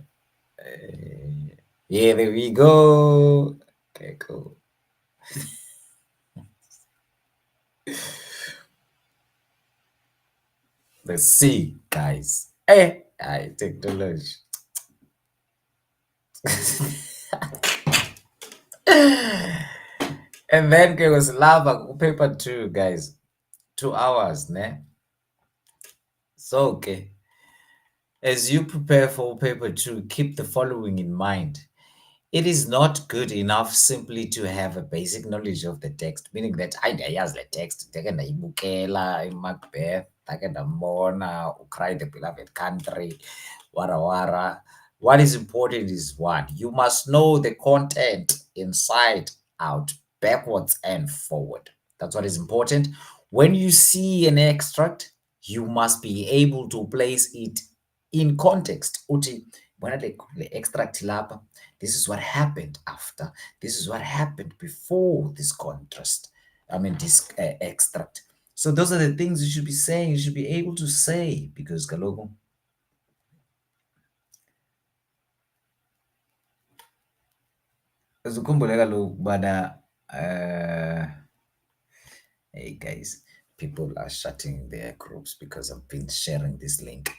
Yeah, there we go. Okay, cool. Let's see, guys. Hey, I take the lunch. And then there was lava paper 2, guys. 2 hours, ne? So okay. As you prepare for paper 2, keep the following in mind. It is not good enough simply to have a basic knowledge of the text, meaning that I ndiyazi le text, ndeke ndayibukela iMacbeth, ndake ndambona Cry the Beloved Country, wara wara. What is important is what? You must know the content inside out, backwards and forward. That's what is important. When you see an extract, you must be able to place it in context. Uthi, bona le extract lapha, this is what happened after. This is what happened before this contrast. I mean, this extract. So those are the things you should be saying. You should be able to say because kaloku. Uzukhumbule kaloku ubana hey guys, people are shutting their groups because I've been sharing this link.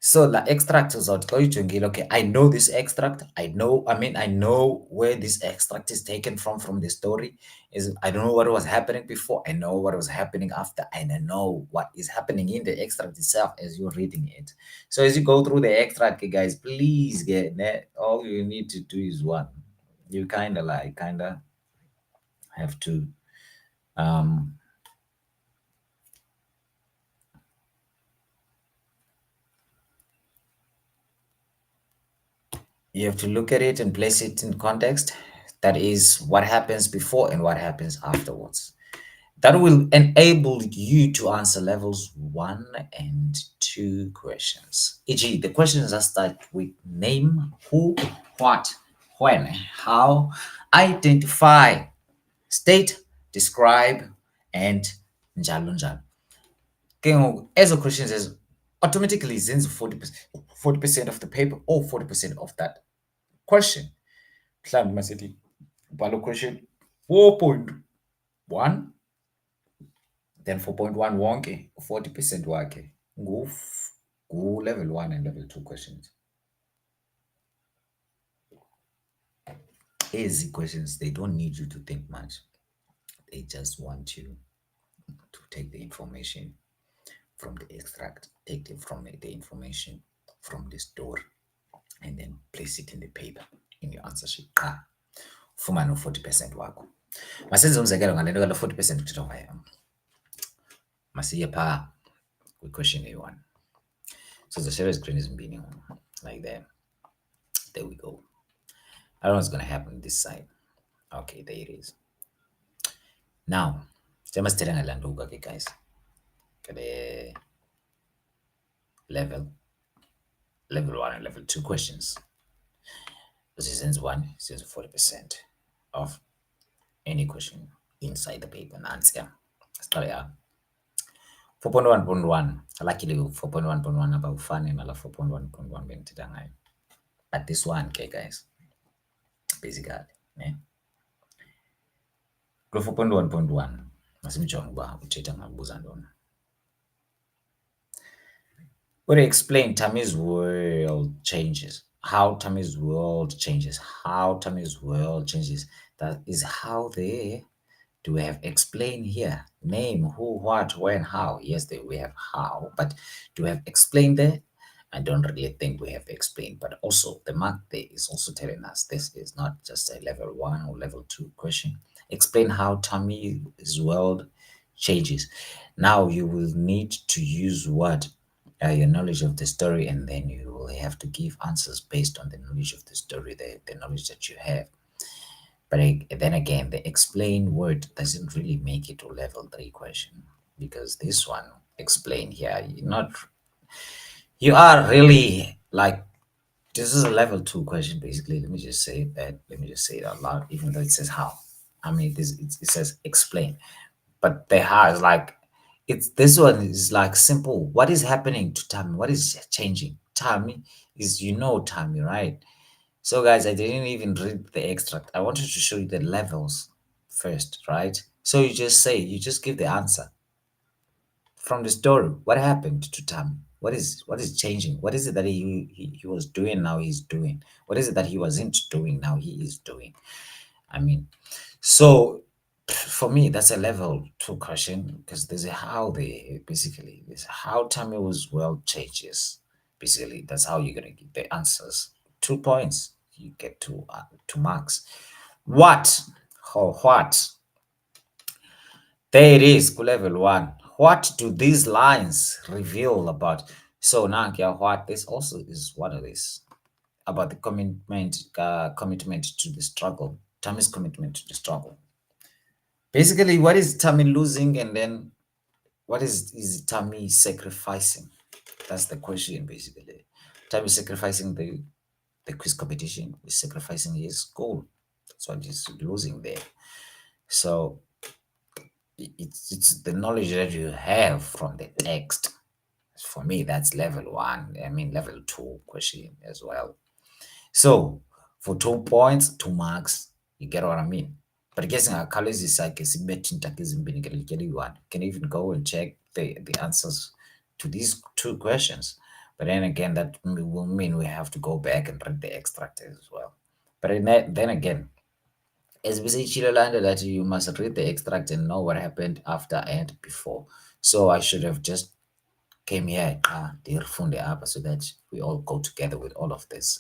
So the extract is out. Okay, I know this extract. I know where this extract is taken from the story. Is I don't know what was happening before. I know what was happening after, and I know what is happening in the extract itself as you're reading it. So as you go through the extract, guys, please get that. All you need to do is one. You kinda have to um you have to look at it and place it in context. That is what happens before and what happens afterwards. that will enable you to answer levels 1 and 2 questions. E.g., the questions that start with name, who, what, when, how, identify, state, describe, and njalo njalo. Ke ngoku ezo questions ezo automatically zenza 40% of the paper or 40% of that question. Mhlawumbi masithi ubhala question 4.1, then 4.1 wonke 40% wakhe level 1 and level 2 questions. Easy questions, they don't need you to think much. They just want you to take the information from the extract, take it from the information from the story, and then place it in the paper, in your answer sheet. Ufumane u-40% wakho. Masenze umzekelo ngale nto kalo 40% kuthethwa ngayo. Masiye phaa kwi-question A1. So the share screen is ezimbini like that. There we go. I don't know what's going to happen this side. Okay, there it is. Now, sithetha ngale nto ke guys. Ngale level 1 and level 2 questions. This is sense 1, says 40% of any question inside the paper. Nansi siqale ya 4.1.1. Luckily 4.1.1 abawufani nala 4.1.1 bendithetha ngayo. But this one, okay guys, basically, ne? Kulo 4.1.1 masimjonge uba uthetha ngabuza ntoni. When I explain Tammy's world changes, how Tammy's world changes, that is how they do we have explain here. Name, who, what, when, how. Yes, we have how, but do we have explain there? I don't really think we have explained, but also the mark there is also telling us this is not just a level 1 or level 2 question. Explain how Tammy's world changes. Now you will need to use what? Your knowledge of the story, and then you will have to give answers based on the knowledge of the story, the knowledge that you have. But then again, the explain word doesn't really make it a level 3 question, because this one, explain here, you are really like, this is a level 2 question basically. Let me just say it out loud, even though it says how. I mean, it says explain, but the how is like, this one is like simple. What is happening to Tammy? What is changing? Tammy is, Tammy, right? So guys, I didn't even read the extract. I wanted to show you the levels first, right? So you just give the answer from the story. What happened to Tammy? What is changing? What is it that he was doing now he's doing? What is it that he wasn't doing now he is doing? I mean, so for me, that's a level 2 question, because there's a how basically. This how Tammy's world changes. Basically, that's how you're gonna get the answers. 2 points. You get 2 marks. What? Or what? There it is, level 1. What do these lines reveal about? So now, what this also is one of this about the commitment to the struggle. Tammy's commitment to the struggle. Basically, what is Tammy losing, and then what is Tammy sacrificing? That's the question, basically. Tammy sacrificing the quiz competition, is sacrificing his goal. That's what he's losing there. So it's the knowledge that you have from the text. For me, that's level 1. I mean, level 2 question as well. So for 2 points, 2 marks, you get what I mean. But guessing our colors is like you can even go and check the answers to these 2 questions. But then again, that will mean we have to go back and read the extract as well. But then again, as we say, Chilolanda, that you must read the extract and know what happened after and before. So I should have just came here, so that we all go together with all of these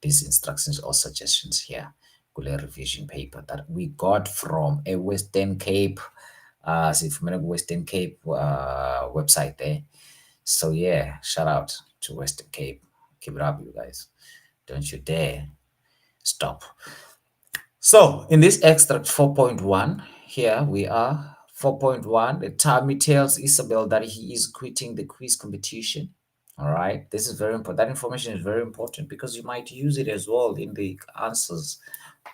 instructions or suggestions here. Revision paper that we got from a Western Cape, Western Cape website there. So yeah, shout out to Western Cape. Keep it up, you guys. Don't you dare stop. So in this extract 4.1, here we are 4.1, Tommy tells Isabel that he is quitting the quiz competition. All right, this is very important. That information is very important because you might use it as well in the answers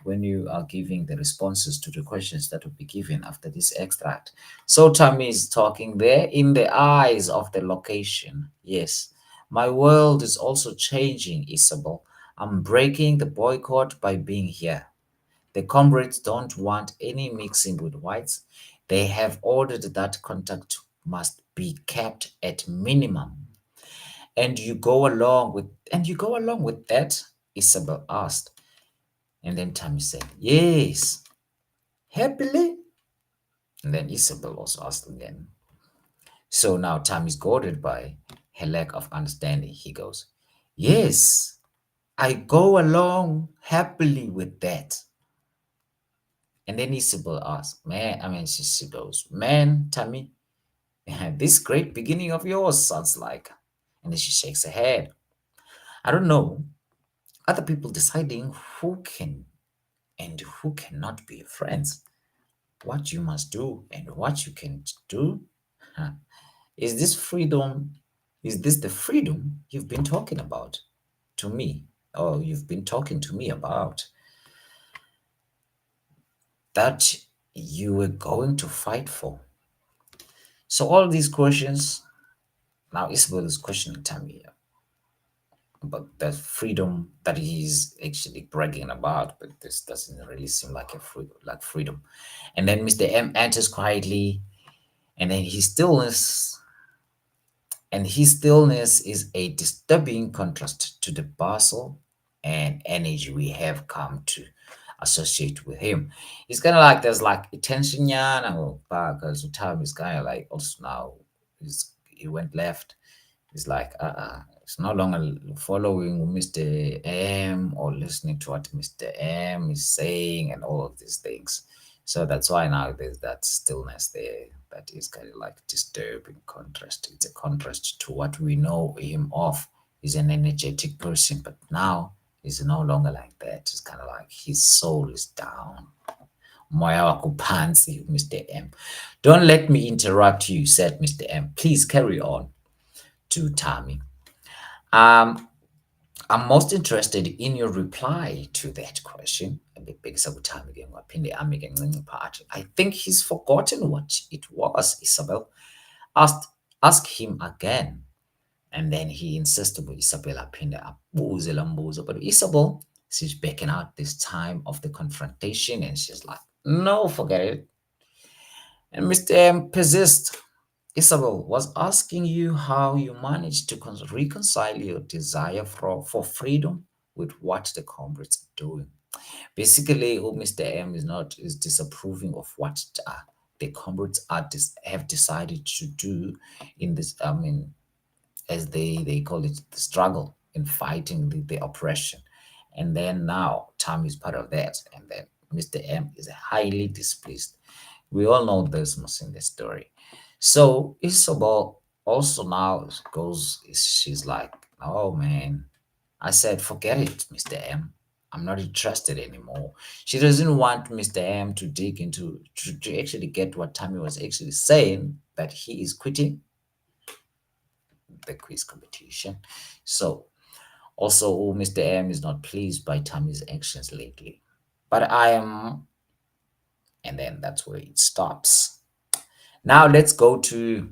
when you are giving the responses to the questions that will be given after this extract. So Tommy is talking there in the eyes of the location. Yes, my world is also changing, Isabel. I'm breaking the boycott by being here. The comrades don't want any mixing with whites. They have ordered that contact must be kept at minimum. And you go along with that? Isabel asked. And then Tommy said, yes, happily. And then Isabel also asked again. So now Tommy's goaded by her lack of understanding. He goes, yes, I go along happily with that. And then Isabel asks, she goes, man, Tommy, this great beginning of yours sounds like. And then she shakes her head. I don't know. Other people deciding who can and who cannot be your friends, what you must do and what you can do. Huh. Is this freedom? Is this the freedom you've been talking about to me? Or you've been talking to me about that you were going to fight for? So all these questions, now Isabel is questioning Tammy about that freedom that he's actually bragging about, but this doesn't really seem like like freedom. And then Mr. M enters quietly, and then his stillness is a disturbing contrast to the bustle and energy we have come to associate with him. It's kind of like there's like a tension because time is kind of like also now he went left. It's like it's no longer following Mr. M or listening to what Mr. M is saying and all of these things. So that's why now there's that stillness there that is kind of like disturbing contrast. It's a contrast to what we know him of. He's an energetic person, but now he's no longer like that. It's kind of like his soul is down. Moya wako phansi, Mr. M. Don't let me interrupt you, said Mr. M. Please carry on to Tommy. Um, I'm most interested in your reply to that question. I think he's forgotten what it was, Isabel. Asked, ask him again. And then he insisted with Isabel aphinde abuze lo mbuzo. But Isabel, she's backing out this time of the confrontation and she's like, no, forget it. And Mr. M persists. Isabel was asking you how you managed to reconcile your desire for freedom with what the comrades are doing. Basically, Mr. M is disapproving of what the comrades have decided to do in this. I mean, as they call it, the struggle in fighting the oppression. And then now Tom is part of that, and then Mr. M is highly displeased. We all know this much in the story. So Isabel also now she's like, oh man, I said, forget it, Mr. M. I'm not interested anymore. She doesn't want Mr. M to dig into, to actually get what Tammy was actually saying, that he is quitting the quiz competition. So also, Mr. M is not pleased by Tammy's actions lately. But I am, and then that's where it stops. Now let's go to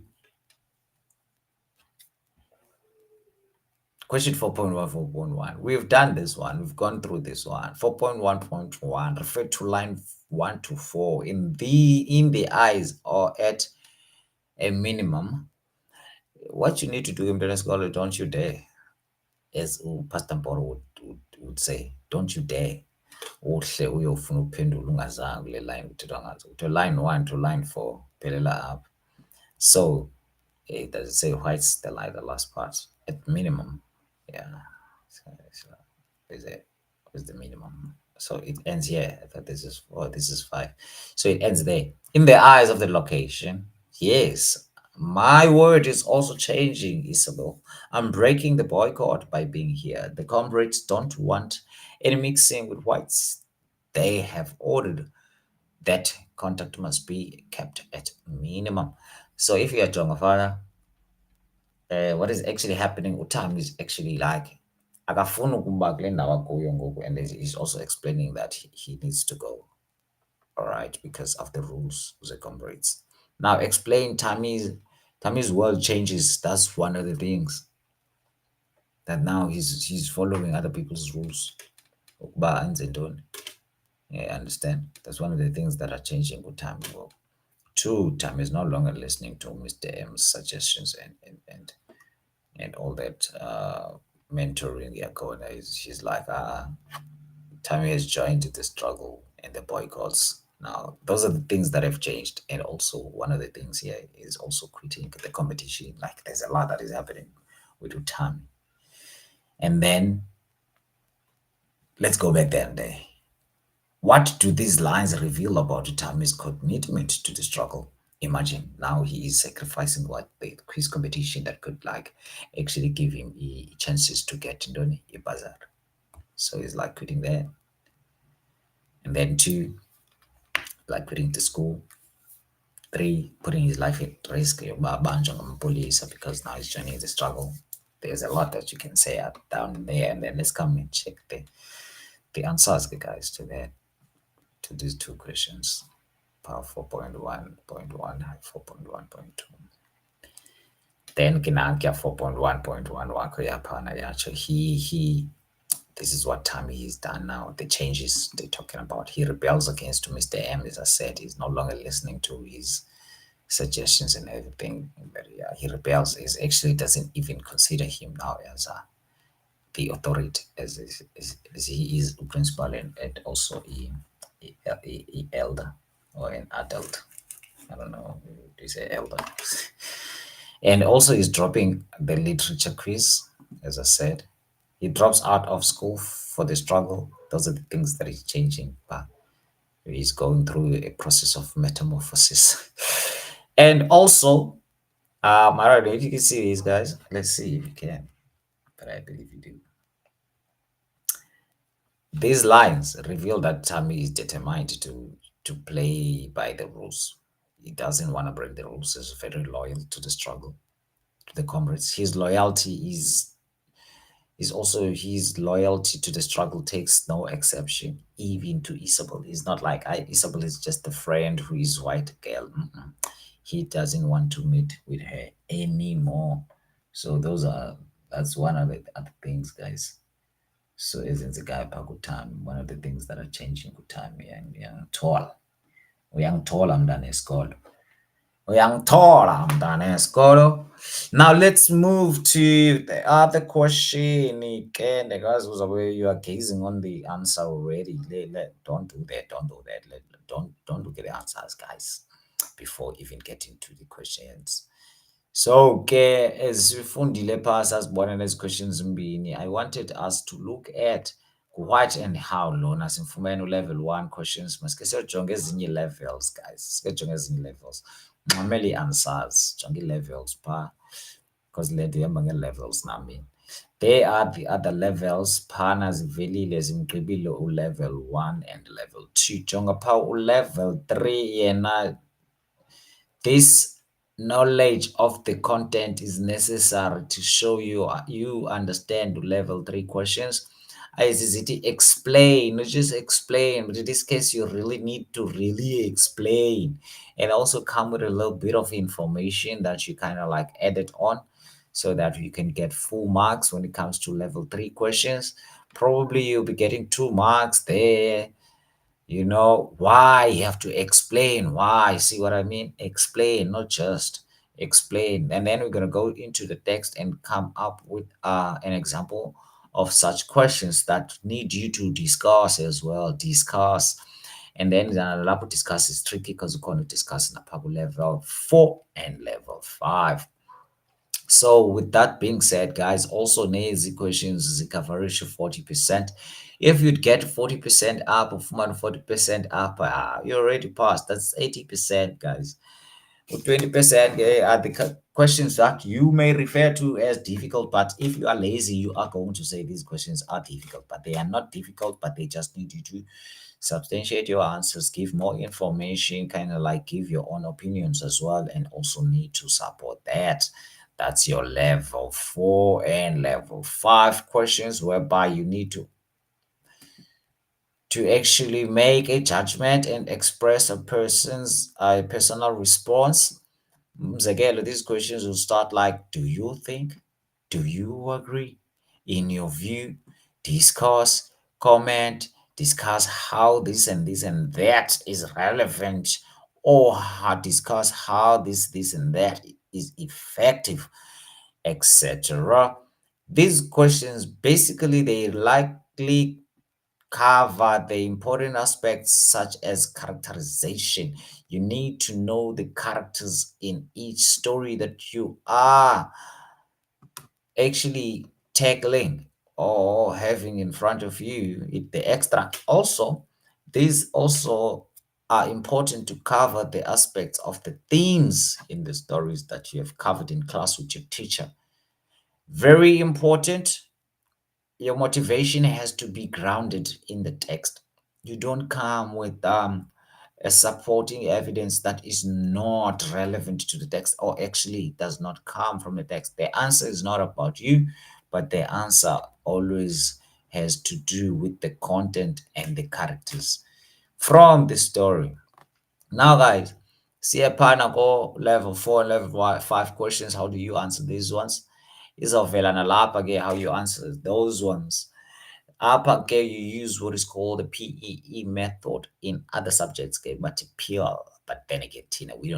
question 4.1. We've done this one. We've gone through this one. 4.1.1 refer to line 1 to 4 in the eyes or at a minimum. What you need to do in the scholar, don't you dare, as Pastor Mboro would say, don't you dare uhle uyofuna uphendula ungazange kule line kuthethwa ngazo. To line 1 to line 4 phelela up. So does it say white's the last part at minimum? Yeah. So is the minimum. So it ends here. I thought this is 4, this is 5. So it ends there. In the eyes of the location, yes. My word is also changing, Isabel. I'm breaking the boycott by being here. The comrades don't want any mixing with whites. They have ordered that contact must be kept at minimum. So if you're Jongafana, what is actually happening, Utam is actually like akafuna ukuba kule ndawo akuyo ngoku, and he's also explaining that he needs to go, all right, because of the rules the comrades. Now explain Tammy's world changes. That's one of the things that now he's following other people's rules. Ukuba enze ntoni. Yeah, understand? That's one of the things that are changing with time. Well, two, Tam is no longer listening to Mr. M's suggestions and all that mentoring. Yeah, going. She's like, Tammy has joined the struggle and the boycotts. Now, those are the things that have changed. And also, one of the things here is also quitting the competition. Like, there's a lot that is happening with Tammy. And then, let's go back there. What do these lines reveal about Tammy's commitment to the struggle? Imagine now he is sacrificing what the quiz competition that could like actually give him chances to get Ndoni a bazaar. So he's like quitting there. And then two, like quitting the school. Three, putting his life at risk police because now he's joining the struggle. There's a lot that you can say up down there, and then let's come and check the answers, guys, to these two questions. Power 4.1.1, 4.1.2. Then kinankia 4.1.1 wako yapana yacho. He this is what Tammy he's done now. The changes they're talking about. He rebels against Mr. M, as I said. He's no longer listening to his suggestions and everything. But yeah, he rebels. He actually doesn't even consider him now as the authority, as he is a principal and also a elder or an adult. I don't know, do you say elder? And also he's dropping the literature quiz, as I said. He drops out of school for the struggle. Those are the things that he's changing, but he's going through a process of metamorphosis. And also, I don't know if you can see these guys. Let's see if you can, but I believe you do. These lines reveal that Tammy is determined to play by the rules. He doesn't want to break the rules. He's very loyal to the struggle, to the comrades. His loyalty is also his loyalty to the struggle takes no exception, even to Isabel. He's not like Isabel is just a friend who is white girl. He doesn't want to meet with her anymore. So that's one of the other things, guys. So isn't the guy Pakutami, one of the things that are changing Kutami and uyangithola mntana esikolo. Uyangithola mntana esikolo. Now let's move to the other question. Guys, you are gazing on the answer already. Don't do that. Don't do that. Don't look at the answers, guys, before even getting to the questions. So as sifundile phaa sasibona nezi questions zimbini, I wanted us to look at what and how lona simfumene level 1 questions. Masike siyojonga ezinye levels, guys. Sike jonga ezinye levels. Ncamele answers, jonga levels phaa, because le nto ihamba ngee-levels nami. There are the other levels phana zivelile zimgqibile level 1 and level 2. Jonga phaa level 3 yena, this knowledge of the content is necessary to show you understand level 3 questions. It explain, not just explain, but in this case you really need to really explain and also come with a little bit of information that you kind of like edit on so that you can get full marks when it comes to level 3 questions. Probably you'll be getting 2 marks there. Why you have to explain why. See what I mean? Explain, not just explain. And then we're going to go into the text and come up with an example of such questions that need you to discuss as well. Discuss. And then the discuss is tricky because we're going to discuss in level 4 and level 5. So with that being said, guys, also these questions zikavarisha 40%. If you'd get 40% up, or 40% up, you already passed. That's 80%, guys. 20% are the questions that you may refer to as difficult, but if you are lazy, you are going to say these questions are difficult, but they are not difficult, but they just need you to substantiate your answers, give more information, kind of like give your own opinions as well, and also need to support that. That's your level 4 and level 5 questions, whereby you need to actually make a judgment and express a person's personal response. Umzekelo, these questions will start like, do you think? Do you agree? In your view, discuss, comment, discuss how this and this and that is relevant, or discuss how this and that is effective, etc. These questions basically they likely cover the important aspects such as characterization. You need to know the characters in each story that you are actually tackling or having in front of you. The extract also, these also are important to cover the aspects of the themes in the stories that you have covered in class with your teacher. Very important, your motivation has to be grounded in the text. You don't come with a supporting evidence that is not relevant to the text or actually does not come from the text. The answer is not about you, but the answer always has to do with the content and the characters from the story. Now, guys, see a go level 4 and level 5 questions. How do you answer these ones? Izovela nalapha ke how you answer those ones. Upper ke you use what is called the PEE method in other subjects ke but peel. But then again, Tina, we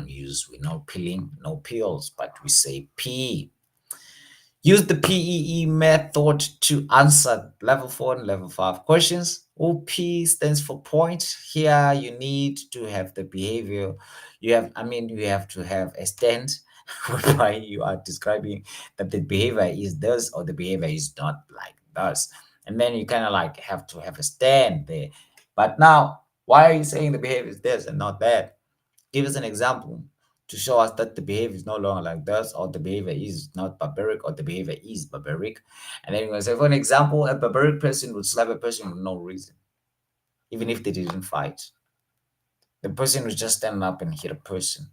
no peeling, no peels, but we say P. Use the PEE method to answer level 4 and level 5 questions. OP stands for point. Here you need to have the behavior. You have to have a stand whereby you are describing that the behavior is this or the behavior is not like this. And then you kind of like have to have a stand there. But now, why are you saying the behavior is this and not that? Give us an example to show us that the behavior is no longer like this, or the behavior is not barbaric, or the behavior is barbaric. And then you're going to say, for an example, a barbaric person would slap a person with no reason, even if they didn't fight. The person would just stand up and hit a person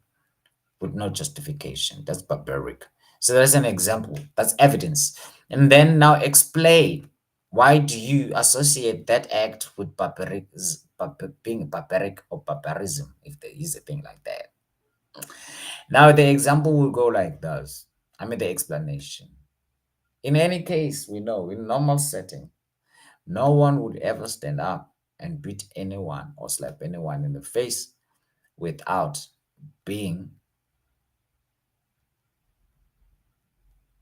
with no justification. That's barbaric. So that's an example. That's evidence. And then now explain, why do you associate that act with being barbaric or barbarism, if there is a thing like that? Now, the example will go like this. The explanation. In any case, we know in normal setting, no one would ever stand up and beat anyone or slap anyone in the face without being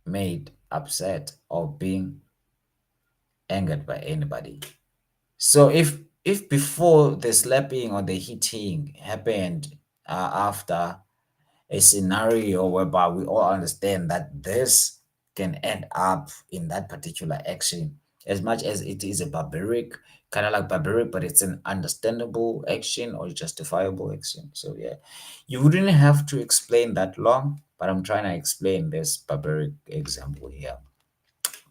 made upset or being angered by anybody. So if before the slapping or the hitting happened after a scenario whereby we all understand that this can end up in that particular action, as much as it is a barbaric, kind of like barbaric, but it's an understandable action or justifiable action. So yeah, you wouldn't have to explain that long, but I'm trying to explain this barbaric example here.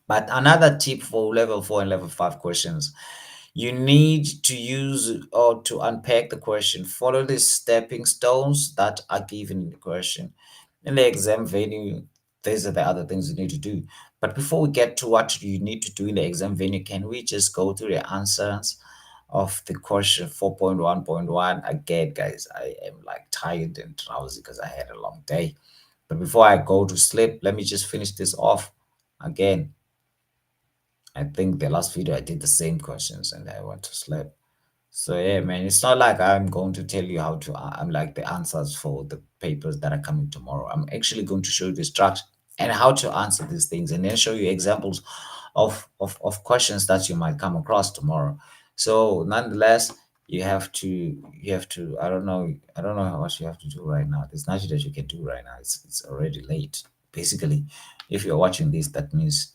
But another tip for level 4 and level 5 questions, you need to use or to unpack the question. Follow the stepping stones that are given in the question. In the exam venue, these are the other things you need to do. But before we get to what you need to do in the exam venue, can we just go through the answers of the question 4.1.1? Again, guys, I am like tired and drowsy because I had a long day. But before I go to sleep, let me just finish this off again. I think the last video I did the same questions and I went to sleep. So yeah, man, it's not like I'm going to tell you how to. I'm like the answers for the papers that are coming tomorrow. I'm actually going to show you the structure and how to answer these things, and then show you examples of questions that you might come across tomorrow. So nonetheless, you have to. I don't know what you have to do right now. There's nothing that you can do right now. It's already late. Basically, if you're watching this, that means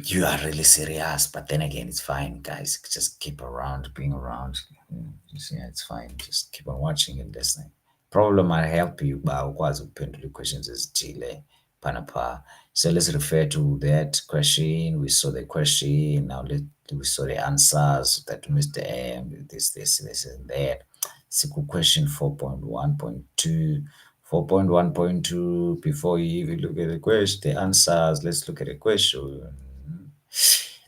you are really serious. But then again, it's fine, guys. Just keep around, being around. Yeah, it's fine. Just keep on watching and listening. Probably might help you uba ukwazi ukuphendula ii-questions ezithile phana phaa. So let's refer to that question. We saw the question. Now we saw the answers that Mr. M, this, and that. SQL question 4.1.2. 4.1.2, before you even look at the question, the answers, let's look at the question.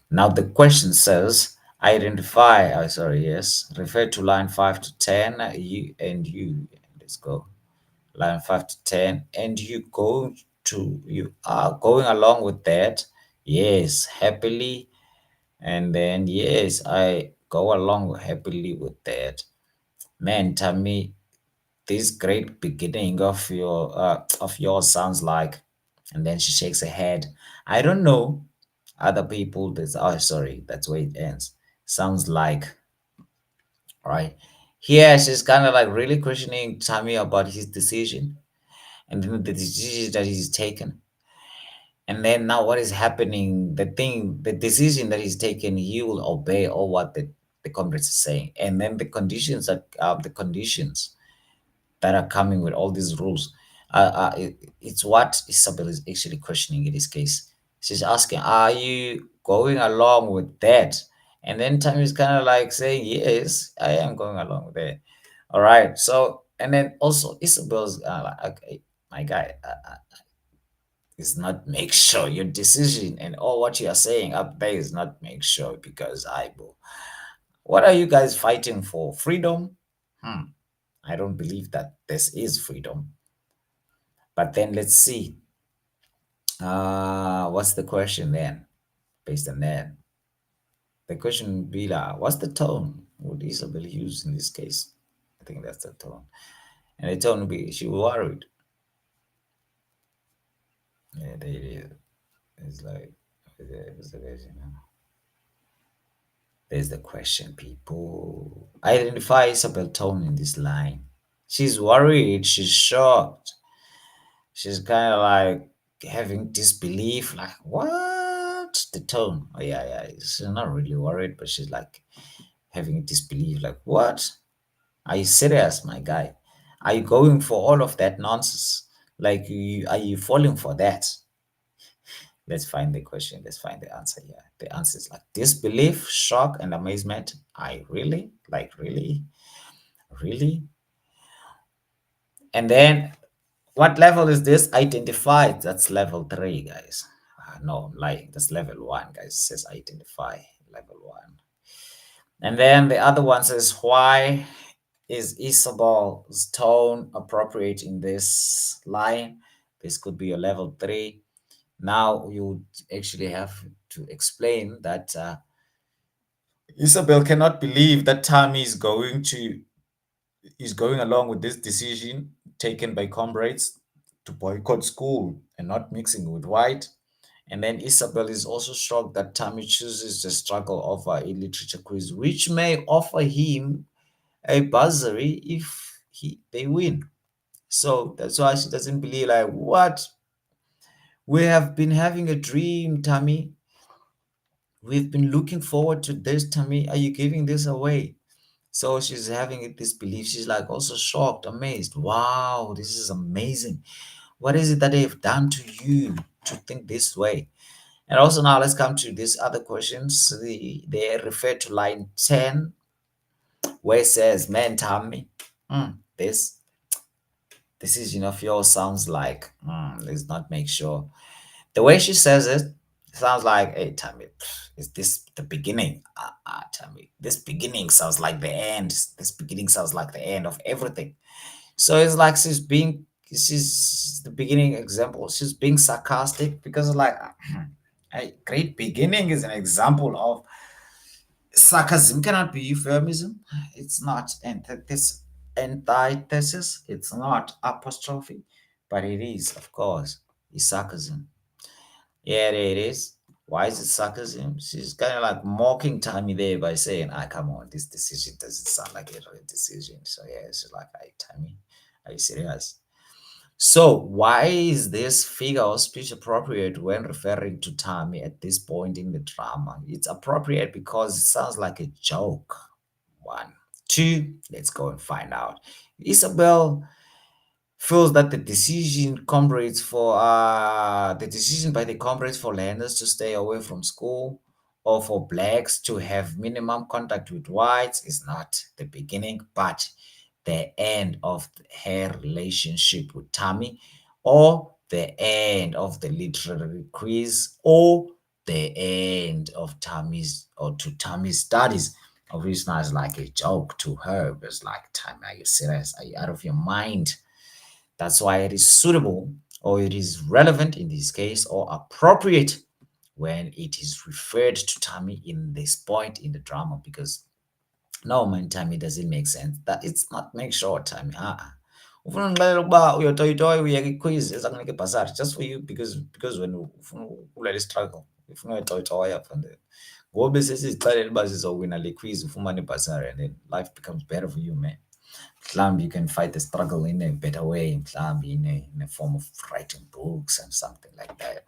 Now the question says, identify, yes, refer to line 5 to 10, you, let's go. Line 5 to 10, and you are going along with that. Yes, happily. And then, yes, I go along happily with that. Man, tell me, this great beginning of yours sounds like, and then she shakes her head. I don't know other people. That's where it ends. Sounds like, right here she's kind of like really questioning Tammy about his decision, and then the decision that he's taken. And then now what is happening, the decision that he's taken, he will obey all what the comrades are saying. And then the conditions that are coming with all these rules. It's what Isabel is actually questioning in this case. She's asking, "Are you going along with that?" And then Tammy is kind of like saying, "Yes, I am going along with that." All right. So, and then also Isabel's like, "Okay, my guy, is not make sure your decision and all what you are saying up there is not make sure because I will. What are you guys fighting for? Freedom? I don't believe that this is freedom. But then let's see. What's the question then? Based on that, the question would be like, what's the tone would Isabel use in this case? I think that's the tone. And the tone would be she was worried. Yeah, there it is. It's like there's the question, people. Identify Isabel tone in this line. She's worried, she's shocked, she's kind of like having disbelief, like what the tone. Oh yeah, she's not really worried, but she's like having disbelief, like what, are you serious, my guy? Are you going for all of that nonsense? Like, are you falling for that? Let's find the question, let's find the answer here. The answer is like disbelief, shock, and amazement. I really, like, really. And then what level is this? Identified. That's level 3, guys. No, I'm lying. That's level 1, guys. It says identify, level 1. And then the other one says, why is Isabel's tone appropriate in this line? This could be a level 3. Now you would actually have to explain that Isabel cannot believe that Tammy is going along with this decision taken by comrades to boycott school and not mixing with white. And then Isabel is also shocked that Tammy chooses the struggle over a literature quiz, which may offer him a bursary if they win. So that's why she doesn't believe, like, what? We have been having a dream, Tammy. We've been looking forward to this, Tammy. Are you giving this away? So she's having this belief. She's like also shocked, amazed. Wow, this is amazing. What is it that they've done to you to think this way? And also now let's come to these other questions. They refer to line 10, where it says, man, Tommy, this decision of yours sounds like, let's not make sure. The way she says it sounds like, hey, Tommy, is this the beginning? Tommy, this beginning sounds like the end. This beginning sounds like the end of everything. So it's like she's the beginning example. She's being sarcastic because like a great beginning is an example of sarcasm. Cannot be euphemism. It's not antithesis. It's not apostrophe, but it is, of course, is sarcasm. Yeah, it is. Why is it sarcasm? She's kind of like mocking Tammy there by saying, come on, this decision doesn't sound like a real decision. So yeah, she's like, hey, Tammy, are you serious? So why is this figure of speech appropriate when referring to Tammy at this point in the drama? It's appropriate because it sounds like a joke. 1. 2, let's go and find out. Isabel feels that the decision by the comrades for learners to stay away from school or for blacks to have minimum contact with whites is not the beginning but the end of her relationship with Tammy, or the end of the literary quiz, or the end of Tammy's studies. Obviously, it's not like a joke to her. It's like, Tammy, are you serious? Are you out of your mind? That's why it is suitable or it is relevant in this case or appropriate when it is referred to Tammy in this point in the drama, because no man, Tammy, doesn't make sense. That it's not make sure Tammy. Ufuna ungixelela ukuba uyotoyitoya uyeka i-quiz eza kunika ibhasari just for you because wena ufuna ukulala struggle ufuna uyotoyitoya from there. Ngoba sesizixelela uba sizowina le quiz ufumane ibhasari and then life becomes better for you, man. Mhlawumbi you can fight the struggle in a better way, mhlawumbi in a form of writing books and something like that.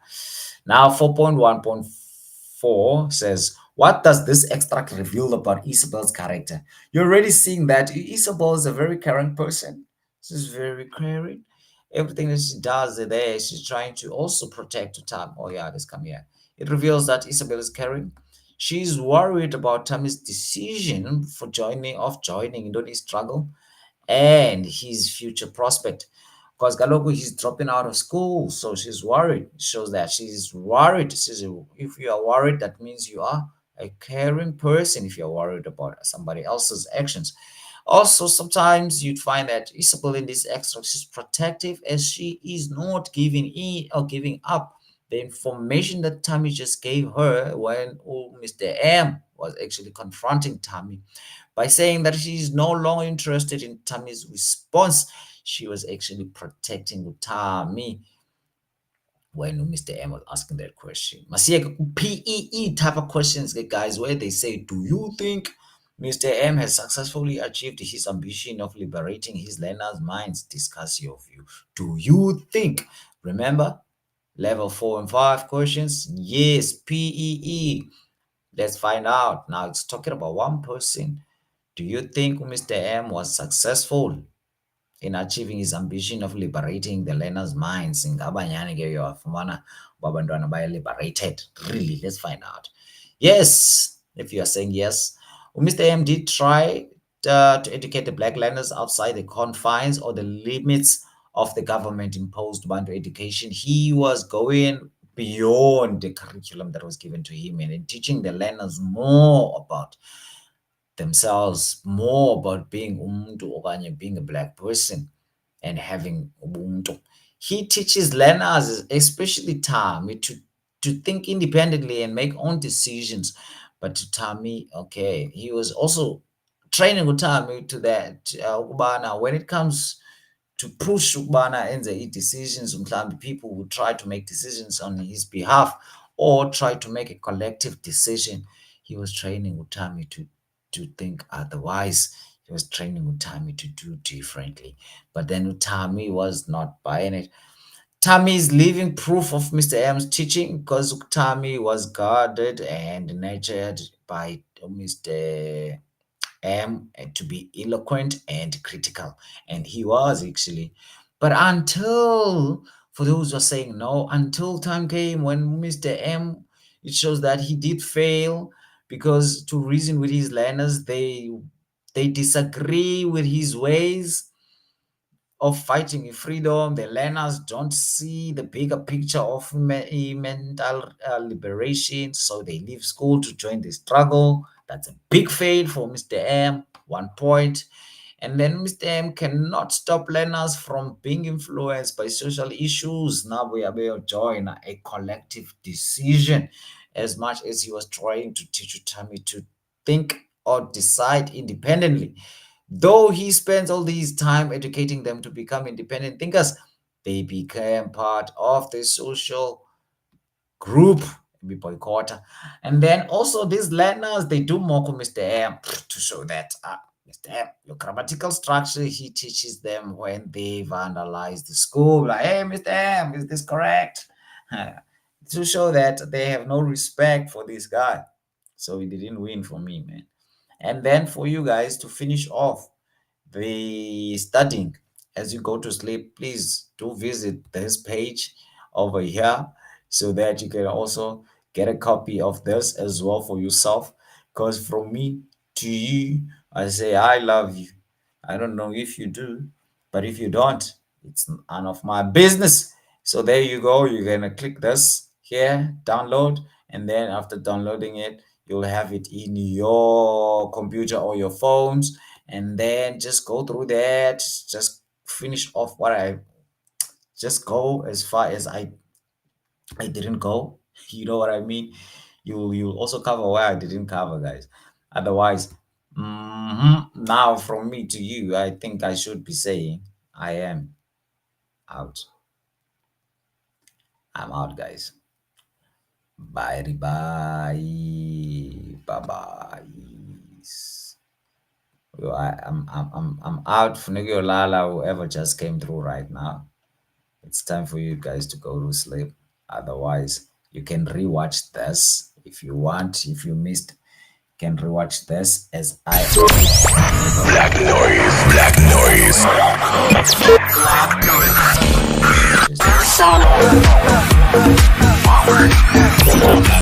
Now 4.1.4 says, what does this extract reveal about Isabel's character? You're already seeing that Isabel is a very caring person. She's very caring. Everything that she does there, she's trying to also protect Tam. Oh yeah, this come here. It reveals that Isabel is caring. She's worried about Tammy's decision for joining into this struggle and his future prospect. Because Galogo, he's dropping out of school, so she's worried. It shows that she's worried. If you are worried, that means you are a caring person. If you're worried about somebody else's actions, also sometimes you'd find that Isabel in this extract is protective, as she is not giving in or giving up the information that Tammy just gave her when Mr. M was actually confronting Tammy by saying that she is no longer interested in Tammy's response. She was actually protecting Tammy when Mr. M was asking that question. Masiyeke PEE type of questions, guys, where they say, do you think Mr. M has successfully achieved his ambition of liberating his learners' minds? Discuss your view. Do you think? Remember, level 4 and 5 questions? Yes, PEE. Let's find out. Now it's talking about one person. Do you think Mr. M was successful in achieving his ambition of liberating the learners' minds? Ingaba nyhani ke uyawafumana uba abantwana liberated? Really, let's find out. Yes, if you are saying yes. Mr. M did try to educate the black learners outside the confines or the limits of the government-imposed Bantu education. He was going beyond the curriculum that was given to him and teaching the learners more about themselves, more about being umuntu okanye being a black person and having ubuntu. He teaches learners, especially Tammy, to think independently and make own decisions. But to Tammy, okay, he was also training with Tammy to that ukubana when it comes to push ukubana enze decisions, mhlawumbi people will try to make decisions on his behalf or try to make a collective decision. He was training Utami to think otherwise. He was training Utami to do differently. But then Utami was not buying it. Tami is living proof of Mr. M's teaching because Utami was guarded and nurtured by Mr. M to be eloquent and critical. And he was actually. But until, for those who are saying no, until time came when Mr. M, it shows that he did fail because to reason with his learners, they disagree with his ways of fighting freedom. The learners don't see the bigger picture of mental liberation, so they leave school to join the struggle. That's a big fail for Mr. M. 1 point. And then Mr. M cannot stop learners from being influenced by social issues. Now we are able to join a collective decision as much as he was trying to teach Utami to think or decide independently. Though he spends all this time educating them to become independent thinkers, they became part of the social group, be boycotter. And then also these learners, they do mock Mr. M to show that Mr. M, your grammatical structure, he teaches them when they vandalize the school. Like, hey, Mr. M, is this correct? To show that they have no respect for this guy. So he didn't win for me, man. And then for you guys to finish off the studying as you go to sleep, please do visit this page over here so that you can also get a copy of this as well for yourself. Because from me to you, I say, I love you. I don't know if you do, but if you don't, it's none of my business. So there you go. You're going to click this here, download, and then after downloading it, you'll have it in your computer or your phones, and then just go through that, just finish off what I just go as far as I didn't go. You know what I mean? You also cover where I didn't cover, guys. Otherwise, now from me to you, I think I should be saying I am out. I'm out, guys. Bye bye. Bye bye. I'm out. Funeki Olala, whoever just came through right now. It's time for you guys to go to sleep. Otherwise, you can rewatch this if you want. If you missed, you can rewatch this as I. Black noise.